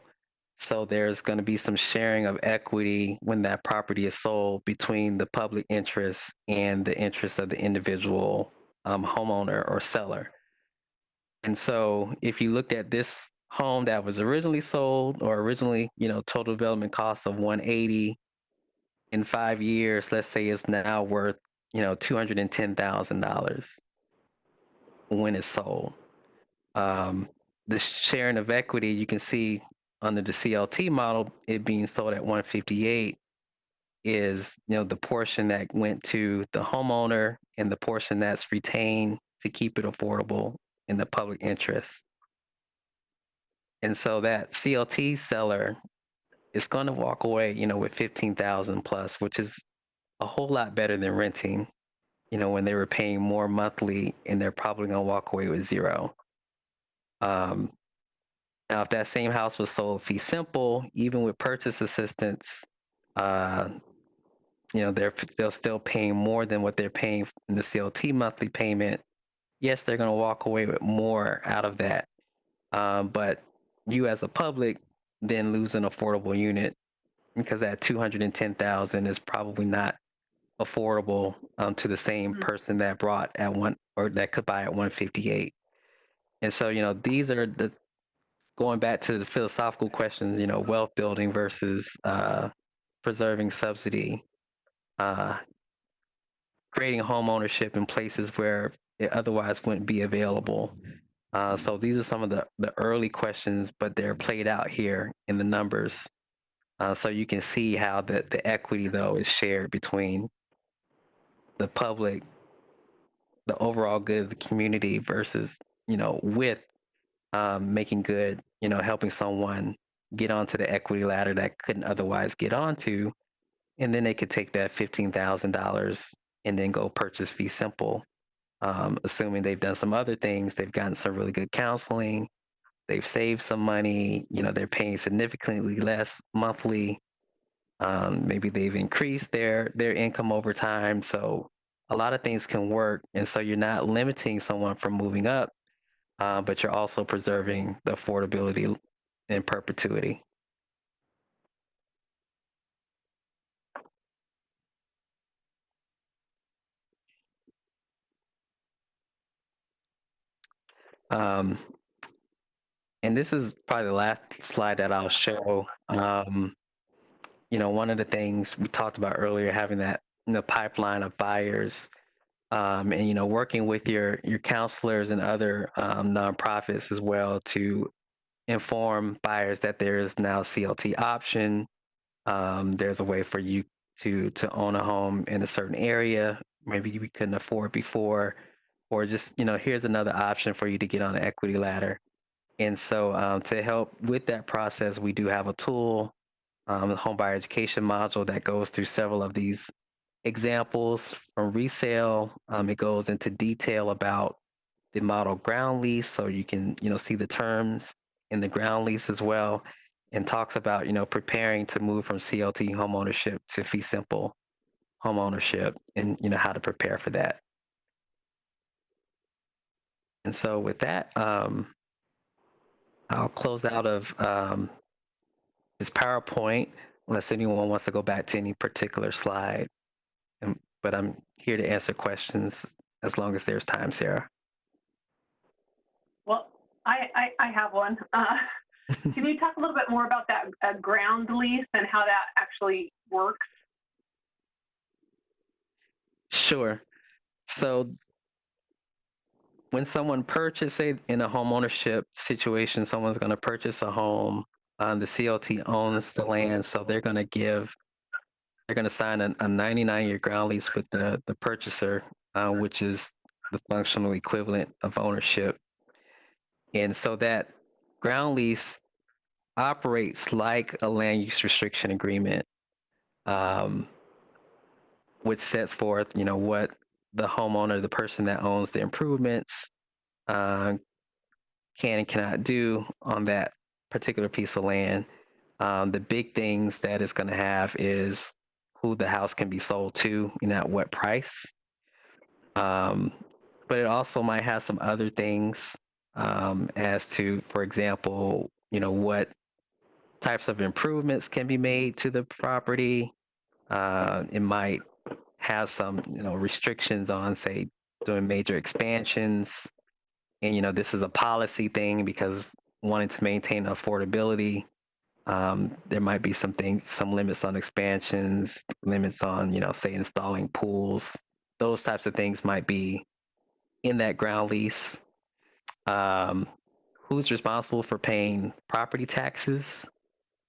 So there's going to be some sharing of equity when that property is sold between the public interest and the interest of the individual homeowner or seller. And so if you looked at this home that was originally sold, or originally, total development cost of 180, in 5 years, let's say it's now worth, $210,000 when it's sold. The sharing of equity, you can see under the CLT model, it being sold at 158 is, the portion that went to the homeowner and the portion that's retained to keep it affordable in the public interest. And so that CLT seller is going to walk away, with 15,000 plus, which is a whole lot better than renting, when they were paying more monthly, and they're probably going to walk away with zero. Now, if that same house was sold fee simple, even with purchase assistance, they're still paying more than what they're paying in the CLT monthly payment. Yes, they're going to walk away with more out of that. But you as a public then lose an affordable unit, because that 210,000 is probably not affordable to the same person that brought at one, or that could buy at 158. And so, these are the, going back to the philosophical questions, wealth building versus preserving subsidy, creating home ownership in places where it otherwise wouldn't be available. So these are some of the early questions, but they're played out here in the numbers. So you can see how the equity, though, is shared between the public, the overall good of the community versus, with making good, helping someone get onto the equity ladder that couldn't otherwise get onto. And then they could take that $15,000 and then go purchase fee simple, assuming they've done some other things. They've gotten some really good counseling. They've saved some money. They're paying significantly less monthly. Maybe they've increased their income over time. So a lot of things can work. And so you're not limiting someone from moving up, but you're also preserving the affordability in perpetuity. and this is probably the last slide that I'll show. One of the things we talked about earlier, having that pipeline of buyers, and working with your counselors and other nonprofits as well to inform buyers that there is now a CLT option. There's a way for you to own a home in a certain area maybe you couldn't afford before, or just here's another option for you to get on the equity ladder. And so to help with that process, we do have a tool, the home buyer education module, that goes through several of these examples from resale. It goes into detail about the model ground lease, so you can see the terms in the ground lease as well, and talks about preparing to move from CLT homeownership to fee simple homeownership, and how to prepare for that. And so with that, I'll close out of this PowerPoint unless anyone wants to go back to any particular slide. But I'm here to answer questions as long as there's time, Sarah. Well, I have one. Can you talk a little bit more about that ground lease and how that actually works? Sure. So when someone purchases, say in a home ownership situation, someone's going to purchase a home, the CLT owns the land, so they're going to sign a 99-year ground lease with the purchaser, which is the functional equivalent of ownership. And so that ground lease operates like a land use restriction agreement, which sets forth, what the homeowner, the person that owns the improvements, can and cannot do on that particular piece of land. The big things that it's going to have is who the house can be sold to, at what price. But it also might have some other things as to, for example, what types of improvements can be made to the property. It might have some, restrictions on, say, doing major expansions. And, this is a policy thing because wanting to maintain affordability, there might be some limits on expansions, limits on, say, installing pools. Those types of things might be in that ground lease. Who's responsible for paying property taxes?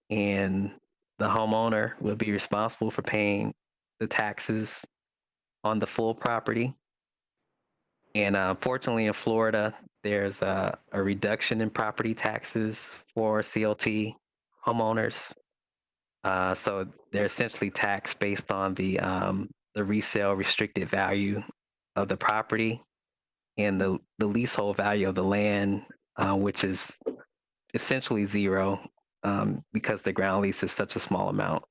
And the homeowner will be responsible for paying the taxes on the full property. And fortunately in Florida, there's a reduction in property taxes for CLT homeowners. So they're essentially taxed based on the resale restricted value of the property and the leasehold value of the land, which is essentially zero because the ground lease is such a small amount.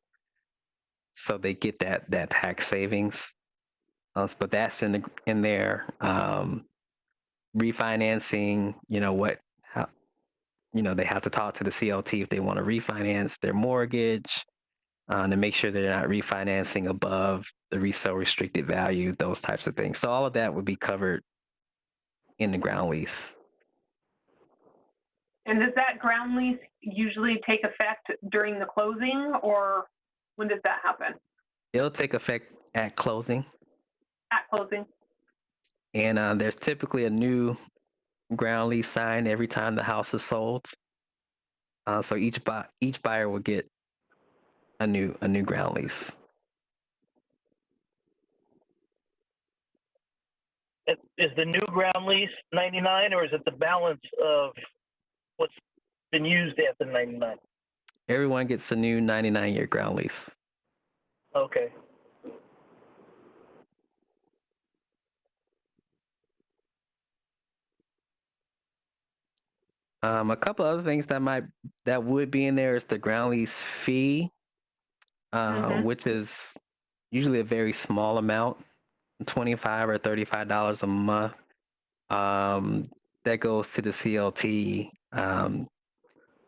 So they get that tax savings. But that's in there. Refinancing, they have to talk to the CLT if they want to refinance their mortgage, to make sure they're not refinancing above the resale restricted value, those types of things. So all of that would be covered in the ground lease. And does that ground lease usually take effect during the closing, or when does that happen? It'll take effect at closing. At closing. And there's typically a new ground lease signed every time the house is sold. So each buyer will get a new ground lease. Is the new ground lease 99, or is it the balance of what's been used after 99? Everyone gets a new 99-year ground lease. Okay. A couple other things that would be in there is the ground lease fee, which is usually a very small amount, $25 or $35 a month. That goes to the CLT, and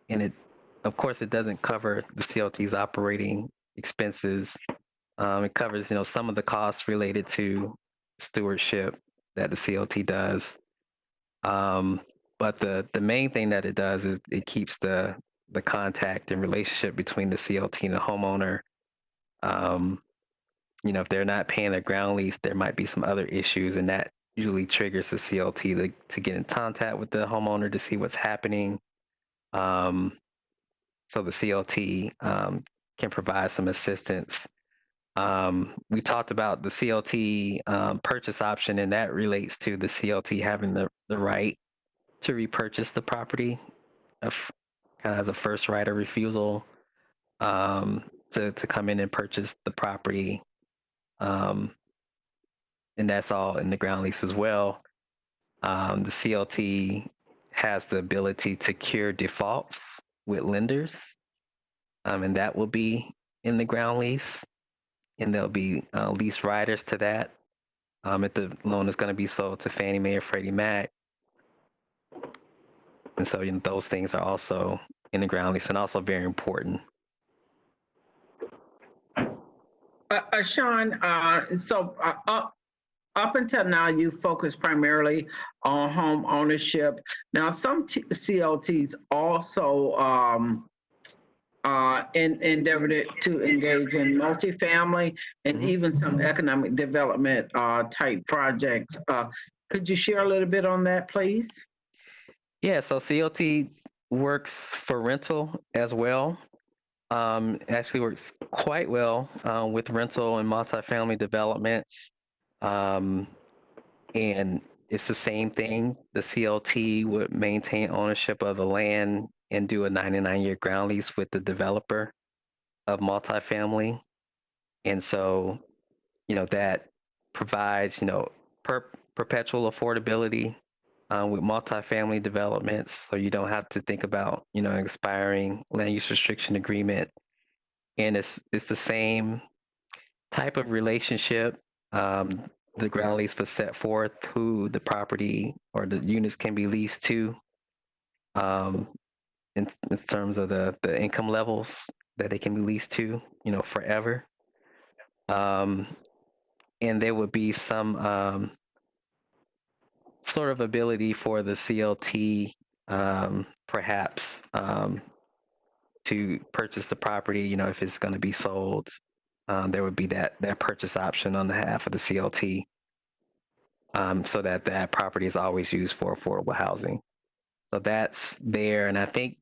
it, of course, it doesn't cover the CLT's operating expenses. It covers, some of the costs related to stewardship that the CLT does. But the main thing that it does is it keeps the contact and relationship between the CLT and the homeowner. If they're not paying their ground lease, there might be some other issues, and that usually triggers the CLT to get in contact with the homeowner to see what's happening. So the CLT can provide some assistance. We talked about the CLT purchase option, and that relates to the CLT having the right to repurchase the property, kind of has a first right of refusal to come in and purchase the property. And that's all in the ground lease as well. The CLT has the ability to cure defaults with lenders, and that will be in the ground lease, and there'll be lease riders to that if the loan is going to be sold to Fannie Mae or Freddie Mac. And so those things are also in the ground lease and also very important. Sean, up until now, you focus primarily on home ownership. Now, some CLTs also endeavored to engage in multifamily and even some economic development type projects. Could you share a little bit on that, please? Yeah, so CLT works for rental as well. Actually works quite well with rental and multifamily developments. And it's the same thing. The CLT would maintain ownership of the land and do a 99-year ground lease with the developer of multifamily. And so, that provides, perpetual affordability with multifamily developments. So you don't have to think about, an expiring land use restriction agreement. And it's the same type of relationship. The ground lease was set forth who the property or the units can be leased to in terms of the income levels that they can be leased to, forever. And there would be some sort of ability for the CLT perhaps to purchase the property, if it's going to be sold. There would be that purchase option on behalf of the CLT so that property is always used for affordable housing. So that's there. And I think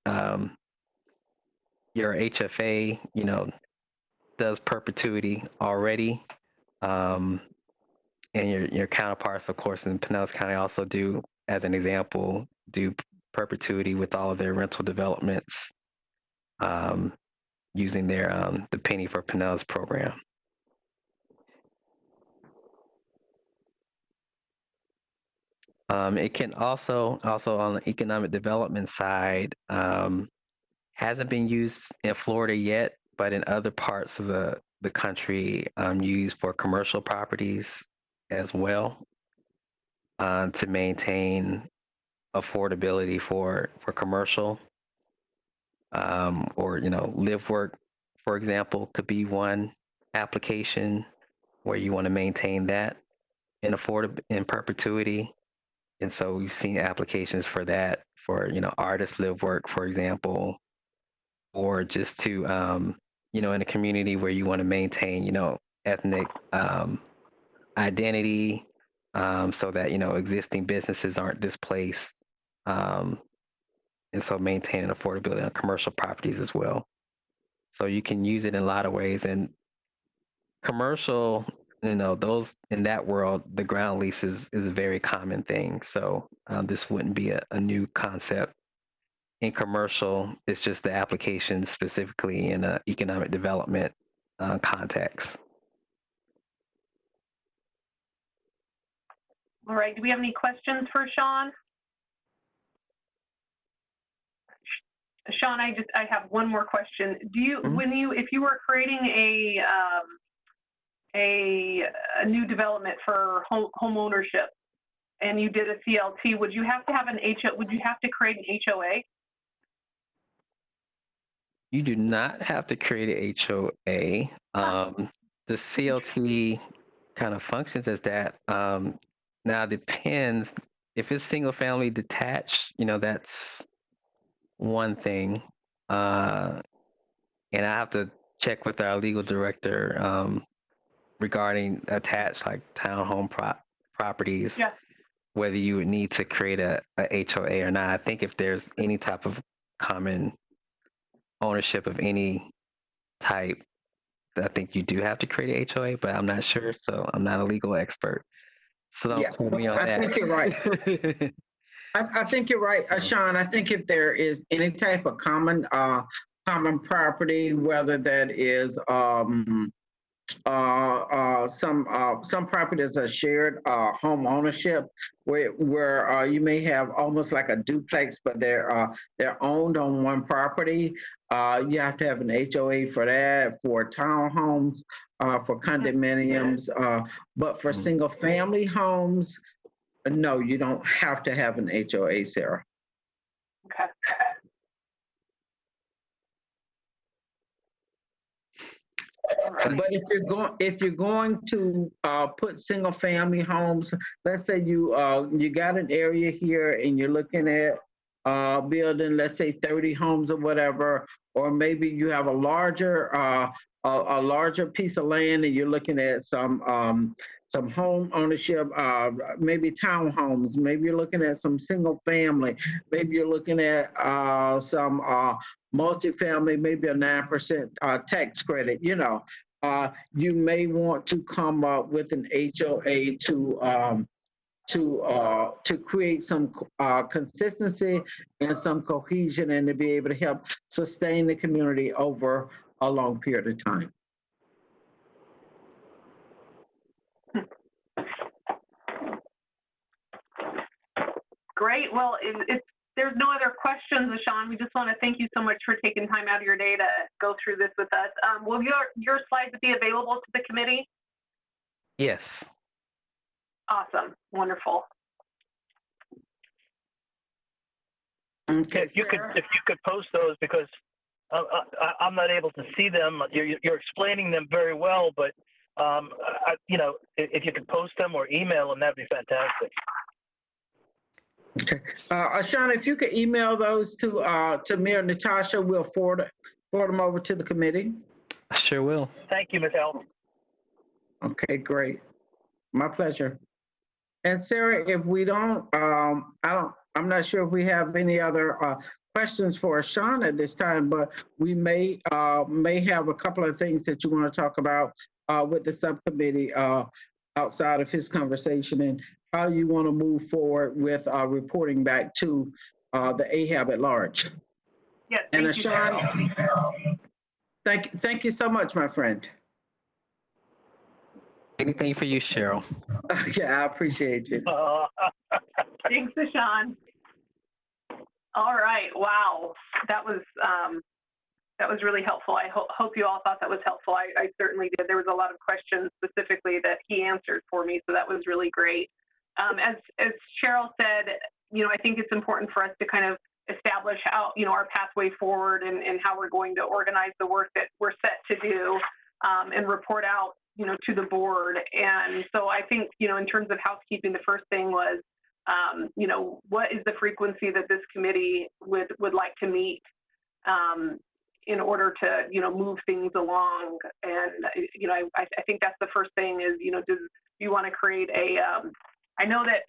your HFA, does perpetuity already. And your counterparts, of course, in Pinellas County also do, as an example, do perpetuity with all of their rental developments using their the Penny for Pinellas program. It can also on the economic development side, hasn't been used in Florida yet, but in other parts of the country, used for commercial properties as well, to maintain affordability for commercial, or live work, for example, could be one application where you want to maintain that in perpetuity. And so we've seen applications for that, for artist live work, for example, or just to in a community where you want to maintain ethnic identity, so that existing businesses aren't displaced, and so maintaining affordability on commercial properties as well. So you can use it in a lot of ways. And commercial, those in that world, the ground lease is a very common thing. So this wouldn't be a new concept. In commercial, it's just the application specifically in an economic development context. All right, do we have any questions for Sean? Sean, I have one more question. Do you, if you were creating a new development for home ownership and you did a CLT, would you have to have would you have to create an HOA? You do not have to create a HOA. The CLT kind of functions as that. Now it depends. if it's single family detached, that's one thing. And I have to check with our legal director regarding attached like townhome properties, Yeah. whether you would need to create a HOA or not. I think if there's any type of common ownership of any type, I think you do have to create a HOA, but I'm not sure, so I'm not a legal expert. So don't Yeah, quote me on that. I think you're right. I think you're right, Sean. I think if there is any type of common property, whether that is some properties are shared home ownership, where you may have almost like a duplex, but they're owned on one property. You have to have an HOA for that, for townhomes, for condominiums, but for single family homes, no, you don't have to have an HOA, Sarah. Okay. But if you're going to put single family homes, let's say you got an area here and you're looking at building, let's say 30 homes or whatever, or maybe you have a larger piece of land and you're looking at some home ownership, maybe townhomes, maybe you're looking at some single family, maybe you're looking at some multifamily, maybe a 9% tax credit, you may want to come up with an HOA to create some consistency and some cohesion, and to be able to help sustain the community over a long period of time. Great. Well, there's no other questions, Sean. We just want to thank you so much for taking time out of your day to go through this with us. Will your slides be available to the committee? Yes. Awesome. Wonderful. Okay, If you could post those, because I'm not able to see them. You're explaining them very well, but if you could post them or email them, that'd be fantastic. Okay, Sean, if you could email those to me or Natasha, we'll forward them over to the committee. I sure will. Thank you, Ms. Held. Okay, great. My pleasure. And Sarah, if we don't, I'm not sure if we have any other questions for Sean at this time, but we may have a couple of things that you want to talk about with the subcommittee outside of his conversation, and how you want to move forward with reporting back to the AHAB at large. Yes, and thank you, Sean, thank you so much, my friend. Anything for you, Cheryl. Yeah, I appreciate you. Thanks, Sean. All right. Wow, that was really helpful. I hope you all thought that was helpful. I certainly did. There was a lot of questions specifically that he answered for me, so that was really great. As Cheryl said, I think it's important for us to kind of establish how, our pathway forward and how we're going to organize the work that we're set to do and report out, to the board. And so I think, in terms of housekeeping, the first thing was, what is the frequency that this committee would like to meet in order to, move things along. And, I think that's the first thing is, do you want to create I know that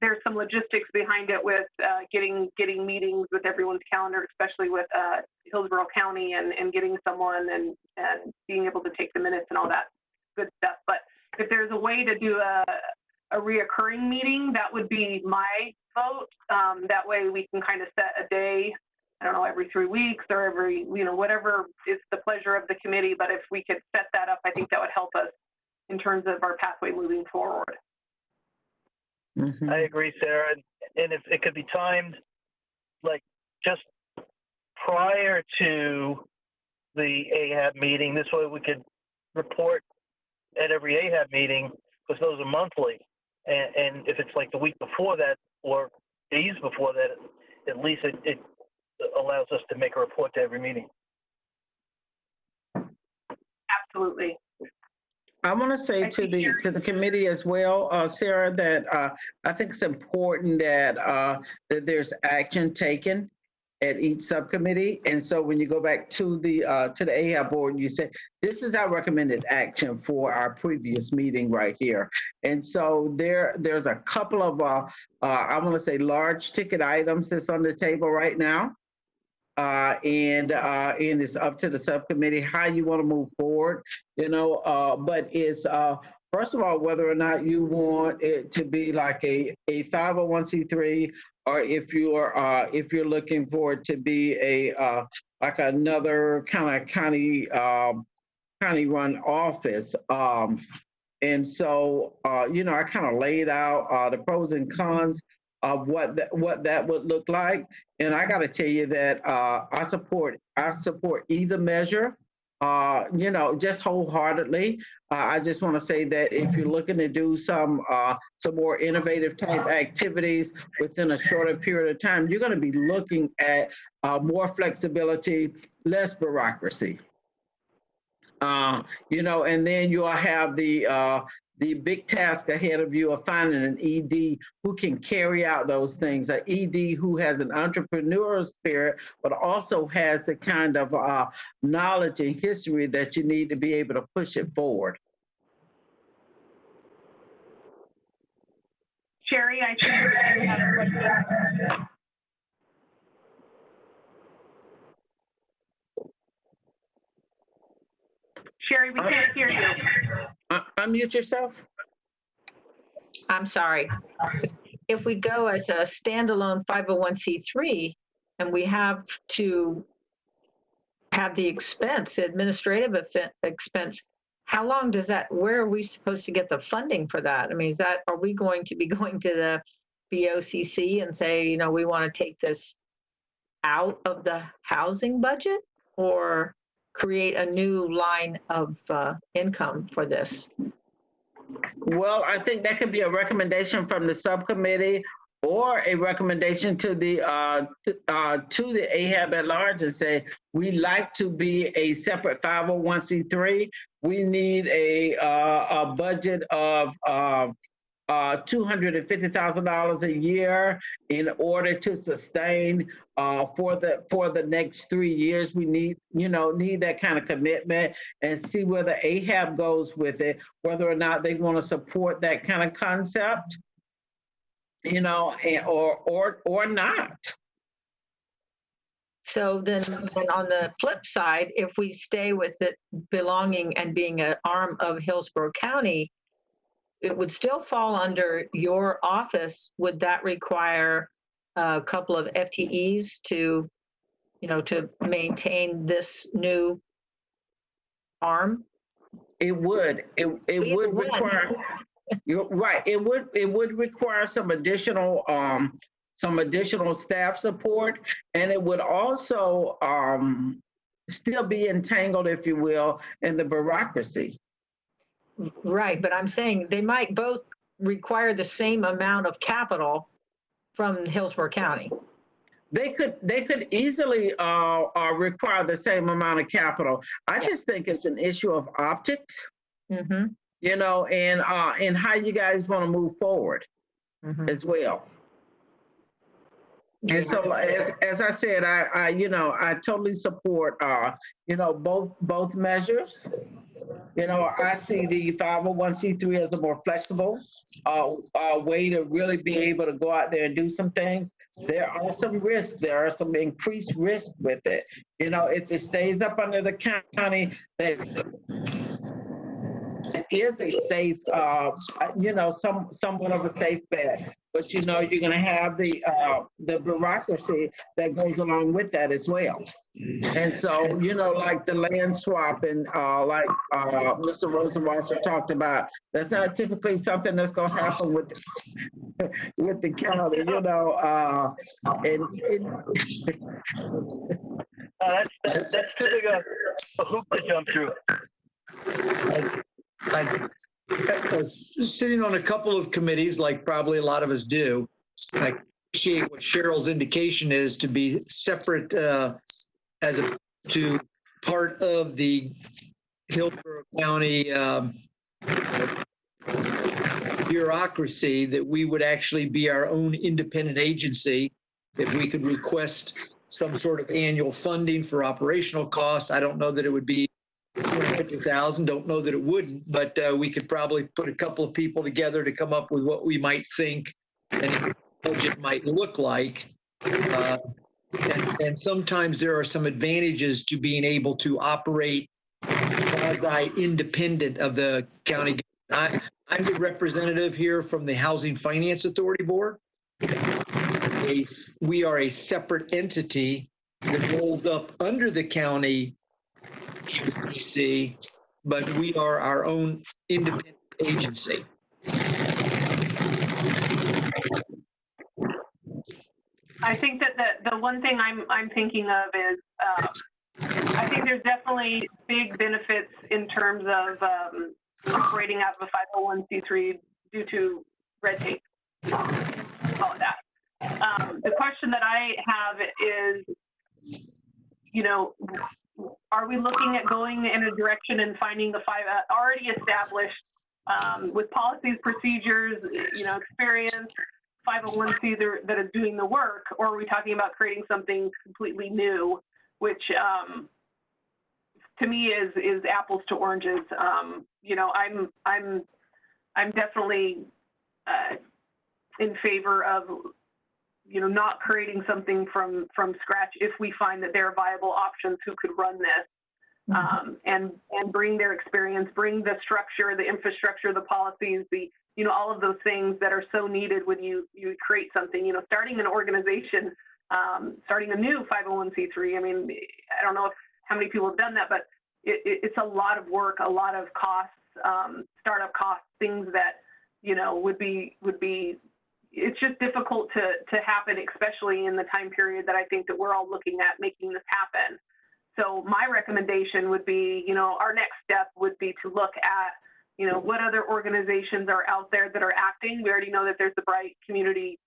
there's some logistics behind it with getting meetings with everyone's calendar, especially with Hillsborough County and getting someone and being able to take the minutes and all that good stuff. But if there's a way to do a reoccurring meeting, that would be my vote. That way we can kind of set a day, I don't know, every 3 weeks or every, whatever is the pleasure of the committee. But if we could set that up, I think that would help us in terms of our pathway moving forward. Mm-hmm. I agree, Sarah. And if it could be timed, like just prior to the AHAB meeting, this way we could report at every AHAB meeting, because those are monthly. And if it's like the week before that or days before that, at least it allows us to make a report to every meeting. Absolutely. I want to say to the committee as well, Sarah, that I think it's important that that there's action taken at each subcommittee. And so when you go back to the AHAB board, you say, this is our recommended action for our previous meeting right here. And so there's a couple of, I want to say, large ticket items that's on the table right now. And it's up to the subcommittee how you want to move forward, but it's first of all, whether or not you want it to be like a 501c3, or if you're looking for it to be a like another kind of county run office. And so I kind of laid out the pros and cons of what that would look like. And I got to tell you that I support either measure, just wholeheartedly. I just want to say that if you're looking to do some more innovative type activities within a shorter period of time, you're going to be looking at more flexibility, less bureaucracy. And then you'll have the big task ahead of you of finding an ED who can carry out those things, an ED who has an entrepreneurial spirit, but also has the kind of knowledge and history that you need to be able to push it forward. Sherry, I think you had a question. Sherry, we can't hear you. Unmute yourself. I'm sorry. If we go as a standalone 501c3 and we have to have the expense, administrative expense, how long does that, where are we supposed to get the funding for that? I mean, are we going to be going to the BOCC and say, we want to take this out of the housing budget, or create a new line of income for this? Well, I think that could be a recommendation from the subcommittee, or a recommendation to the AHAB at large, and say, we like to be a separate 501c3. We need a budget of $250,000 a year in order to sustain for the next 3 years. We need that kind of commitment, and see where the AHAB goes with it, whether or not they want to support that kind of concept, or not. So then on the flip side, if we stay with it belonging and being an arm of Hillsborough County, it would still fall under your office. Would that require a couple of FTEs to maintain this new arm? It would. It would require. You're right. It would require some additional staff support, and it would also still be entangled, if you will, in the bureaucracy. Right, but I'm saying they might both require the same amount of capital from Hillsborough County. They could easily require the same amount of capital. I just think it's an issue of optics, and how you guys want to move forward as well. And so, as I said, I totally support both measures. I see the 501c3 as a more flexible way to really be able to go out there and do some things. There are some risks. There are some increased risk with it. If it stays up under the county, it is a safe, somewhat of a safe bet. But you're going to have the bureaucracy that goes along with that as well. And so, like the land swap, and like Mr. Rosenwasser talked about, that's not typically something that's going to happen with the county, That's too big a hoop to jump through. I was sitting on a couple of committees, like probably a lot of us do. I appreciate what Cheryl's indication is to be separate to part of the Hillsborough County bureaucracy that we would actually be our own independent agency. If we could request some sort of annual funding for operational costs, I don't know that it would be 250,000. Don't know that it wouldn't, but we could probably put a couple of people together to come up with what we might think and budget might look like. And sometimes there are some advantages to being able to operate quasi-independent of the county. I'm the representative here from the Housing Finance Authority Board. We are a separate entity that rolls up under the county UCC, but we are our own independent agency. I think that the one thing I'm thinking of is I think there's definitely big benefits in terms of operating out of a 501c3 due to red tape. Call it that. The question that I have is, you know, are we looking at going in a direction and finding the five already established with policies, procedures, you know, experience, 501c that is doing the work, or are we talking about creating something completely new, which to me is apples to oranges? You know, I'm definitely in favor of, you know, not creating something from scratch if we find that there are viable options who could run this and bring their experience, bring the structure, the infrastructure, the policies, the, you know, all of those things that are so needed when you create something. You know, starting an organization, starting a new 501c3. I mean, I don't know how many people have done that, but it's a lot of work, a lot of costs, startup costs, things that, you know, would be. It's just difficult to happen, especially in the time period that I think that we're all looking at making this happen. So my recommendation would be, you know, our next step would be to look at, you know, what other organizations are out there that are acting. We already know that there's the Bright Community,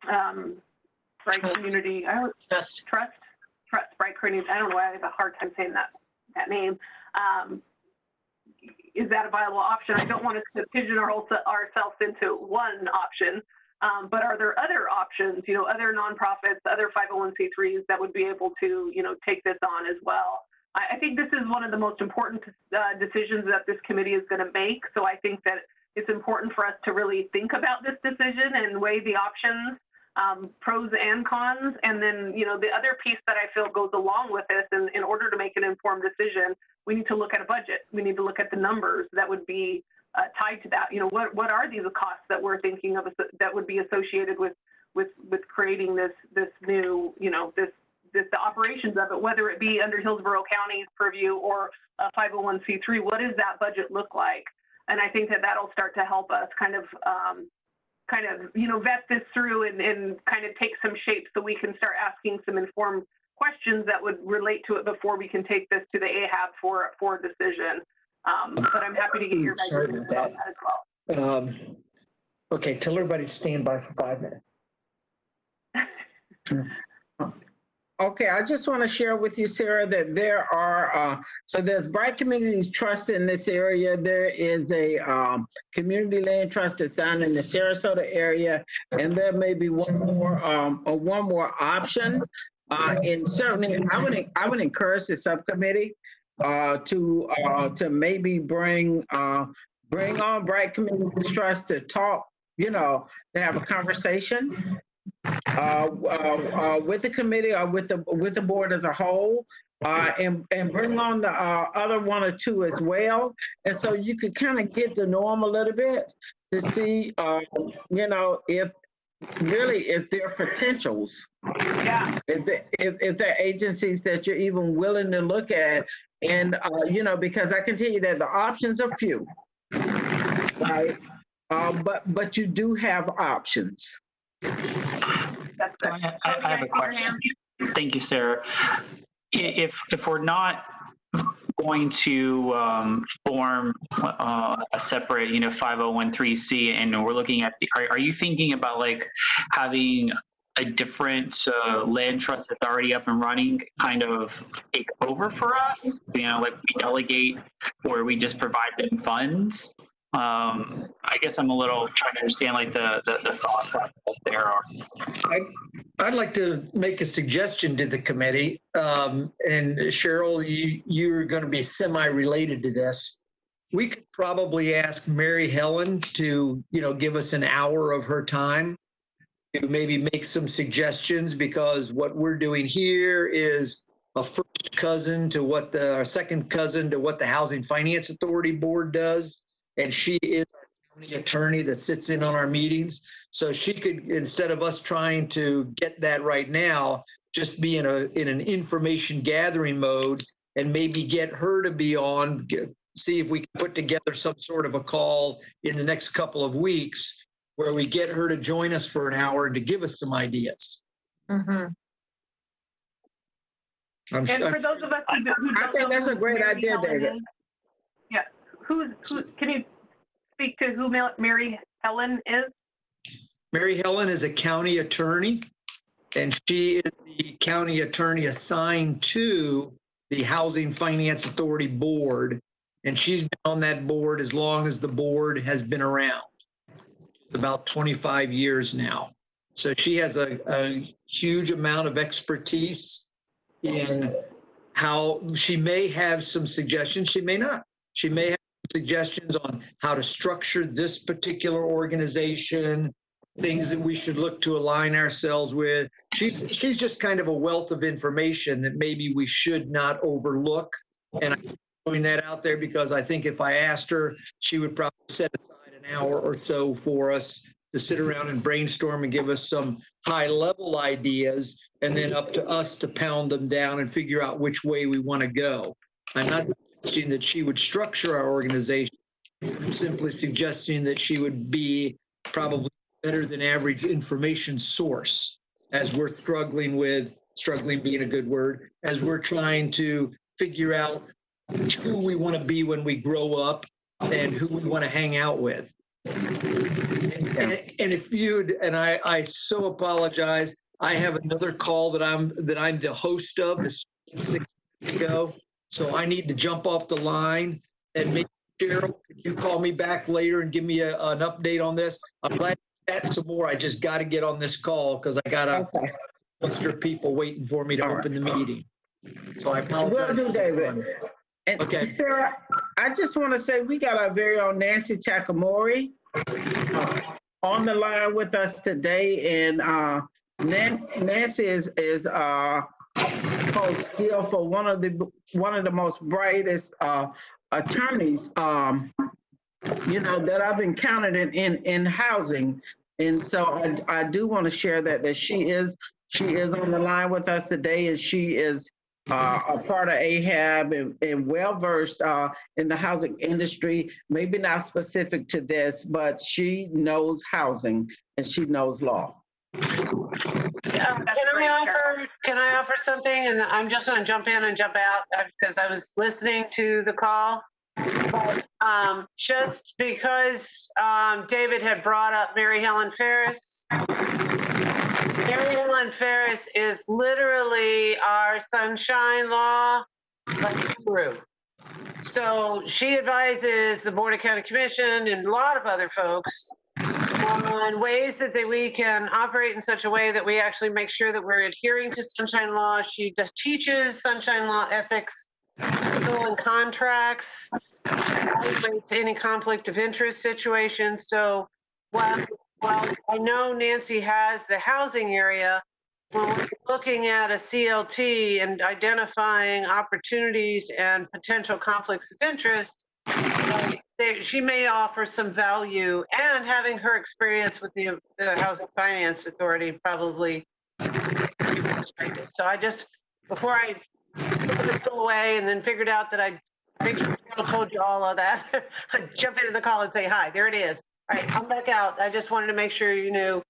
Bright Community Trust, Bright Community. I don't know why I have a hard time saying that name. Is that a viable option? I don't want us to pigeonhole ourselves into one option, but are there other options, you know, other nonprofits, other 501c3s that would be able to, you know, take this on as well? I think this is one of the most important decisions that this committee is going to make. So I think that it's important for us to really think about this decision and weigh the options, pros and cons. And then, you know, the other piece that I feel goes along with this, and in order to make an informed decision, we need to look at a budget. We need to look at the numbers that would be tied to that. You know, what are these costs that we're thinking of that would be associated with creating this new, you know, the operations of it, whether it be under Hillsborough County's purview or a 501c3, what does that budget look like? And I think that that'll start to help us kind of, you know, vet this through and kind of take some shape so we can start asking some informed questions that would relate to it before we can take this to the AHAB for a decision. But I'm happy to get your guys' input on that as well. Okay, tell everybody to stand by for 5 minutes. Okay, I just want to share with you, Sarah, that there are, so there's Bright Communities Trust in this area. There is a community land trust that's down in the Sarasota area, and there may be one more option. And certainly, I would encourage the subcommittee to maybe bring on Bright Communities Trust to talk, you know, to have a conversation with the committee or with the board as a whole, and bring on the other one or two as well, and so you could kind of get to know them a little bit to see, you know, if there are potentials, if there are agencies that you're even willing to look at, and you know, because I can tell you that the options are few, right? But you do have options. I have a question. Thank you, Sarah. If we're not going to form a separate, you know, 501(c)(3) and we're looking at are you thinking about like having a different land trust that's already up and running kind of take over for us? Like we delegate or we just provide them funds? I guess I'm a little trying to understand like the thought process there. I'd like to make a suggestion to the committee. And Cheryl, you're going to be semi-related to this. We could probably ask Mary Helen to, give us an hour of her time to maybe make some suggestions, because what we're doing here is a first cousin to what our second cousin to what the Housing Finance Authority Board does. And she is our county attorney that sits in on our meetings. So she could, instead of us trying to get that right now, just be in an information gathering mode and maybe get her to be on, see if we can put together some sort of a call in the next couple of weeks where we get her to join us for an hour to give us some ideas. Mm-hmm. And for those of us who don't I think that's a great idea, David. Yeah. Who can you speak to who Mary Helen is? Mary Helen is a county attorney, and she is the county attorney assigned to the Housing Finance Authority Board, and she's been on that board as long as the board has been around, about 25 years now. So she has a huge amount of expertise in how she may have some suggestions, she may not. She may have suggestions on how to structure this particular organization, things that we should look to align ourselves with. She's just kind of a wealth of information that maybe we should not overlook. And I'm throwing that out there because I think if I asked her, she would probably set aside an hour or so for us to sit around and brainstorm and give us some high-level ideas, and then up to us to pound them down and figure out which way we want to go. I'm not suggesting that she would structure our organization. I'm simply suggesting that she would be probably better than average information source as we're struggling being a good word, as we're trying to figure out who we want to be when we grow up and who we want to hang out with. And if I so apologize, I have another call that I'm the host of this 6 minutes ago. So I need to jump off the line, and maybe Cheryl, could you call me back later and give me an update on this? I'm glad to chat some more. I just got to get on this call because I got a cluster of people waiting for me to open the meeting. So I apologize. Will do, David. And okay. Sarah, I just want to say we got our very own Nancy Takamori on the line with us today, and Nancy is most skillful, one of the most brightest attorneys that I've encountered in housing, and so I do want to share that she is on the line with us today, and she is a part of AHAB and well-versed in the housing industry, maybe not specific to this, but she knows housing and she knows law. Can I offer something? And I'm just going to jump in and jump out because I was listening to the call. Just because David had brought up Mary Helen Ferris. Mary Helen Ferris is literally our sunshine law guru. So she advises the Board of County Commission and a lot of other folks on ways that we can operate in such a way that we actually make sure that we're adhering to sunshine law. She teaches sunshine law ethics, legal and contracts, evaluates any conflict of interest situation. So while I know Nancy has the housing area, when we're looking at a CLT and identifying opportunities and potential conflicts of interest, she may offer some value, and having her experience with the Housing Finance Authority probably. So I just, before I put it away and then figured out that I make sure I told you all of that, I jump into the call and say, hi, there it is. All right, I'm back out. I just wanted to make sure you knew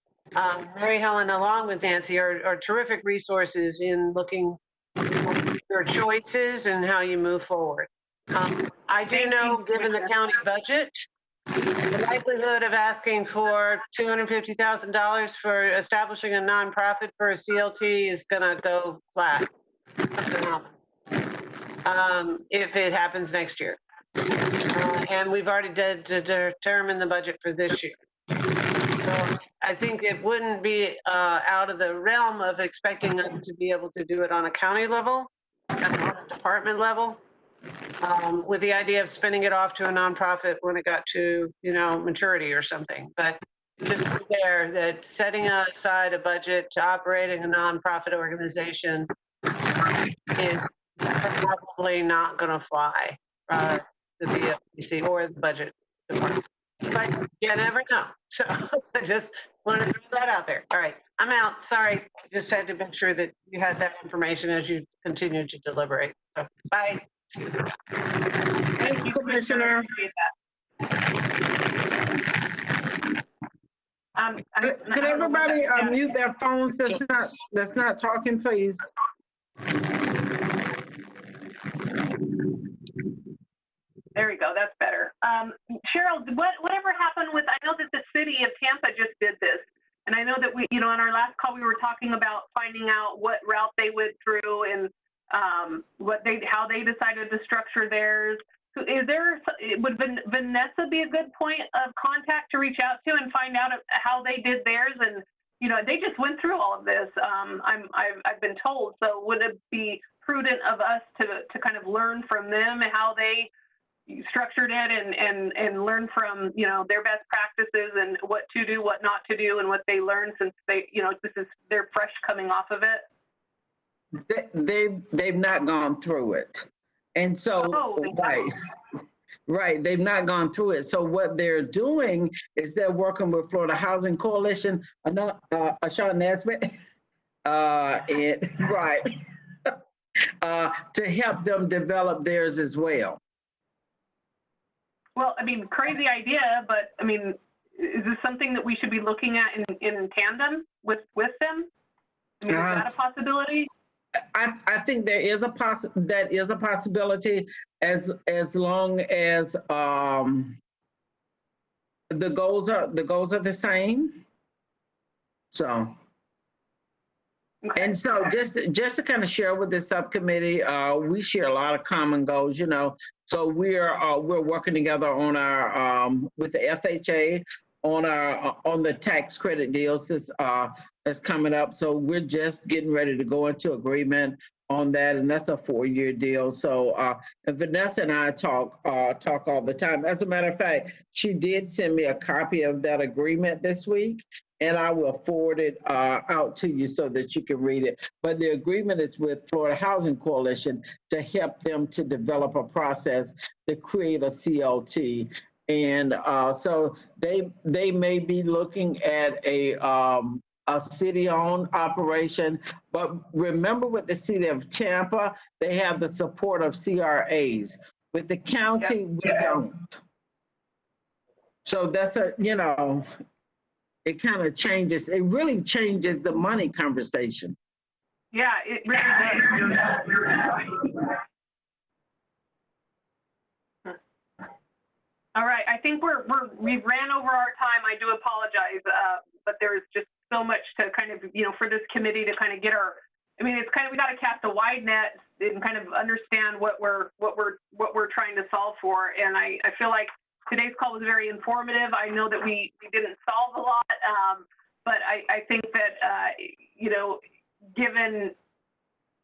Mary Helen, along with Nancy, are terrific resources in looking at your choices and how you move forward. I do know, given the county budget, The likelihood of asking for $250,000 for establishing a nonprofit for a CLT is gonna go flat. If it happens next year. And we've already determined the budget for this year. So I think it wouldn't be out of the realm of expecting us to be able to do it on a county level, on a department level, with the idea of spinning it off to a nonprofit when it got to, maturity or something. But just be there that setting aside a budget to operating a nonprofit organization is probably not going to fly for the BOCC or the budget department. But you never know. So I just wanted to throw that out there. All right, I'm out. Sorry. I just had to make sure that you had that information as you continue to deliberate. So bye. Thanks, Commissioner. Could everybody mute their phones that's not talking, please? There we go. That's better. Cheryl, whatever happened with, I know that the city of Tampa just did this. And I know that we, on our last call, we were talking about finding out what route they went through and how they decided to structure theirs. Would Vanessa be a good point of contact to reach out to and find out how they did theirs? And, they just went through all of this. I've been told. So would it be prudent of us to kind of learn from them how they structured it and learn from, their best practices and what to do, what not to do, and what they learned since they're fresh coming off of it? They've not gone through it. And so, right, they've not gone through it. So what they're doing is they're working with Florida Housing Coalition, Sean Nesbitt, to help them develop theirs as well. Well, crazy idea, but is this something that we should be looking at in tandem with them? Is that a possibility? I think that is a possibility as long as the goals are the same. So. Okay. And so just to kind of share with the subcommittee, we share a lot of common goals, So we're working together on our with the FHA on the tax credit deals that's coming up. So we're just getting ready to go into agreement on that, and that's a 4-year deal. So and Vanessa and I talk all the time. As a matter of fact, she did send me a copy of that agreement this week, and I will forward it out to you so that you can read it. But the agreement is with Florida Housing Coalition to help them to develop a process to create a CLT. And so they may be looking at a city-owned operation, but remember with the city of Tampa, they have the support of CRAs. With the county, we don't. So that's it kind of changes. It really changes the money conversation. Yeah, it really does. All right, I think we've ran over our time. I do apologize, but there's just so much to kind of, for this committee to kind of get it's kind of, we got to cast a wide net and kind of understand what we're trying to solve for. And I feel like today's call was very informative. I know that we didn't solve a lot, but I think that, given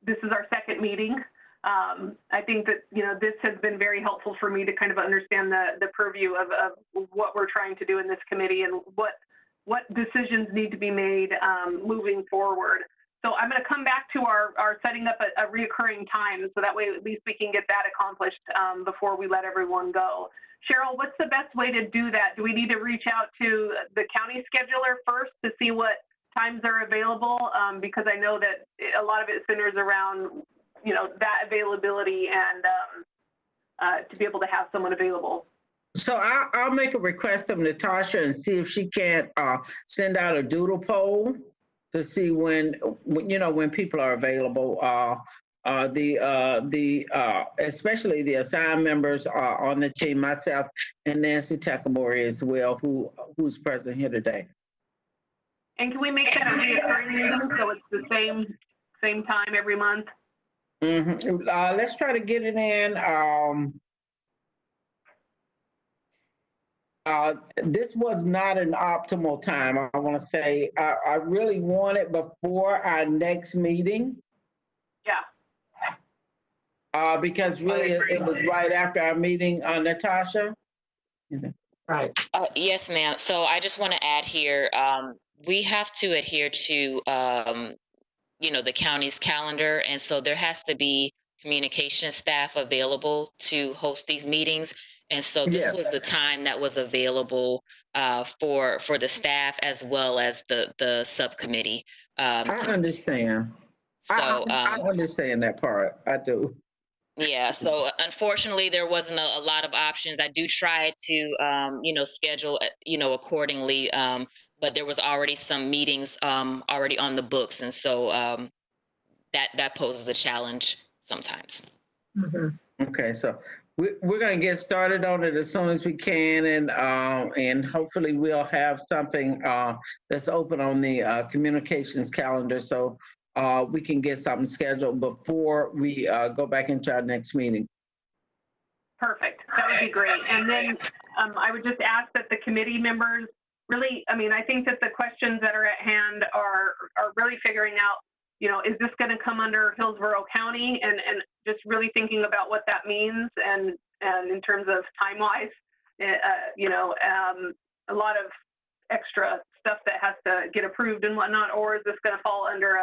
this is our second meeting, I think that, this has been very helpful for me to kind of understand the purview of what we're trying to do in this committee and what decisions need to be made moving forward. So I'm going to come back to our setting up a reoccurring time, so that way at least we can get that accomplished before we let everyone go. Cheryl, what's the best way to do that? Do we need to reach out to the county scheduler first to see what times are available? Because I know that a lot of it centers around, that availability and to be able to have someone available. So I'll make a request of Natasha and see if she can't send out a doodle poll to see when people are available especially the assigned members on the team, myself and Nancy Takamori as well, who's present here today. And can we make that a recurring meeting so it's the same time every month? Let's try to get it in. This was not an optimal time. I want to say I really want it before our next meeting. Yeah. Because really it was right after our meeting, Natasha. Right. Yes, ma'am. So I just want to add here, we have to adhere to, the county's calendar. And so there has to be communication staff available to host these meetings. And so this was the time that was available for the staff as well as the subcommittee. I understand. So I understand that part. I do. Yeah. So unfortunately, there wasn't a lot of options. I do try to, schedule, accordingly. But there was already some meetings already on the books. And so that poses a challenge sometimes. Okay. So we're going to get started on it as soon as we can. And hopefully we'll have something that's open on the communications calendar. So we can get something scheduled before we go back into our next meeting. Perfect. That would be great. And then I would just ask that the committee members really, I think that the questions that are at hand are really figuring out, is this going to come under Hillsborough County, and just really thinking about what that means and in terms of time-wise, a lot of extra stuff that has to get approved and whatnot, or is this going to fall under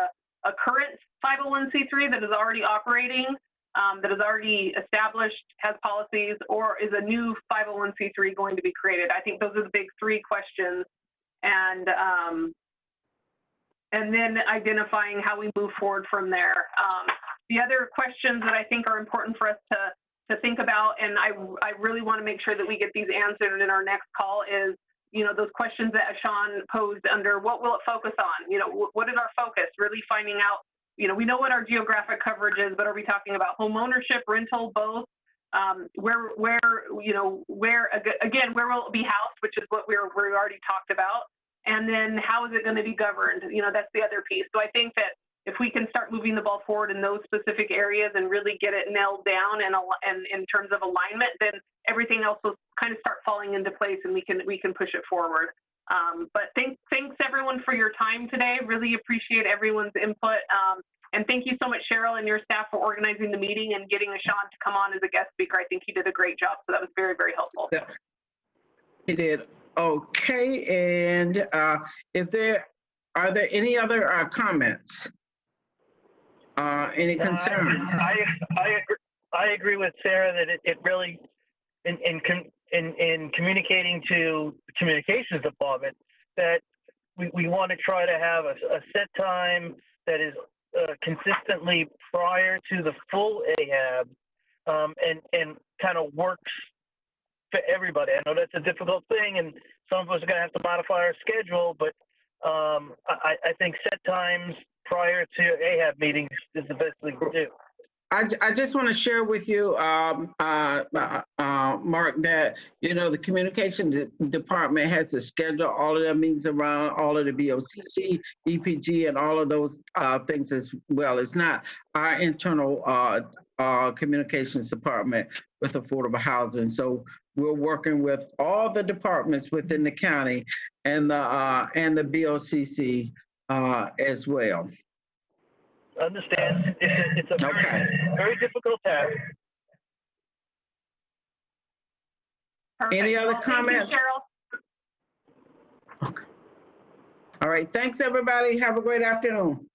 a current 501c3 that is already operating, that is already established, has policies, or is a new 501c3 going to be created? I think those are the big three questions. And then identifying how we move forward from there. The other questions that I think are important for us to think about, and I really want to make sure that we get these answered in our next call, is those questions that Sean posed under what will it focus on? What is our focus? Really finding out, we know what our geographic coverage is, but are we talking about home ownership, rental, both? Where will it be housed, which is what we already talked about. And then how is it going to be governed? That's the other piece. So I think that if we can start moving the ball forward in those specific areas and really get it nailed down and in terms of alignment, then everything else will kind of start falling into place, and we can push it forward. But thanks everyone for your time today. Really appreciate everyone's input. And thank you so much, Cheryl, and your staff for organizing the meeting and getting Sean to come on as a guest speaker. I think he did a great job. So that was very, very helpful. Yeah, he did. Okay. And are there any other comments? Any concerns? I agree with Sarah that it really, in communicating to the communications department, that we want to try to have a set time that is consistently prior to the full AHAB, and kind of works for everybody. I know that's a difficult thing, and some of us are going to have to modify our schedule, but I think set times prior to AHAB meetings is the best thing to do. I just want to share with you, Mark, that, the communication department has to schedule all of their meetings around all of the BOCC, EPG, and all of those things as well. It's not our internal communications department with affordable housing. So we're working with all the departments within the county and the BOCC as well. Understand. It's a very difficult task. Perfect. Any other comments? Thank you, Cheryl. Okay. All right. Thanks, everybody. Have a great afternoon.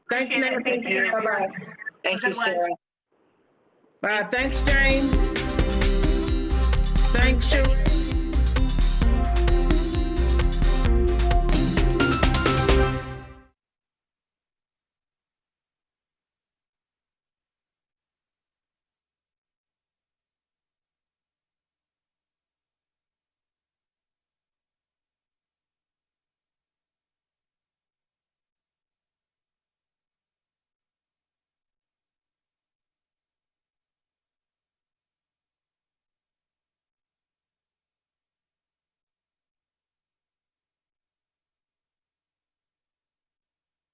Thanks, Nancy. Thank you. Bye-bye. Thank you, Sarah. Bye. Thanks, James. Thanks, Shirley.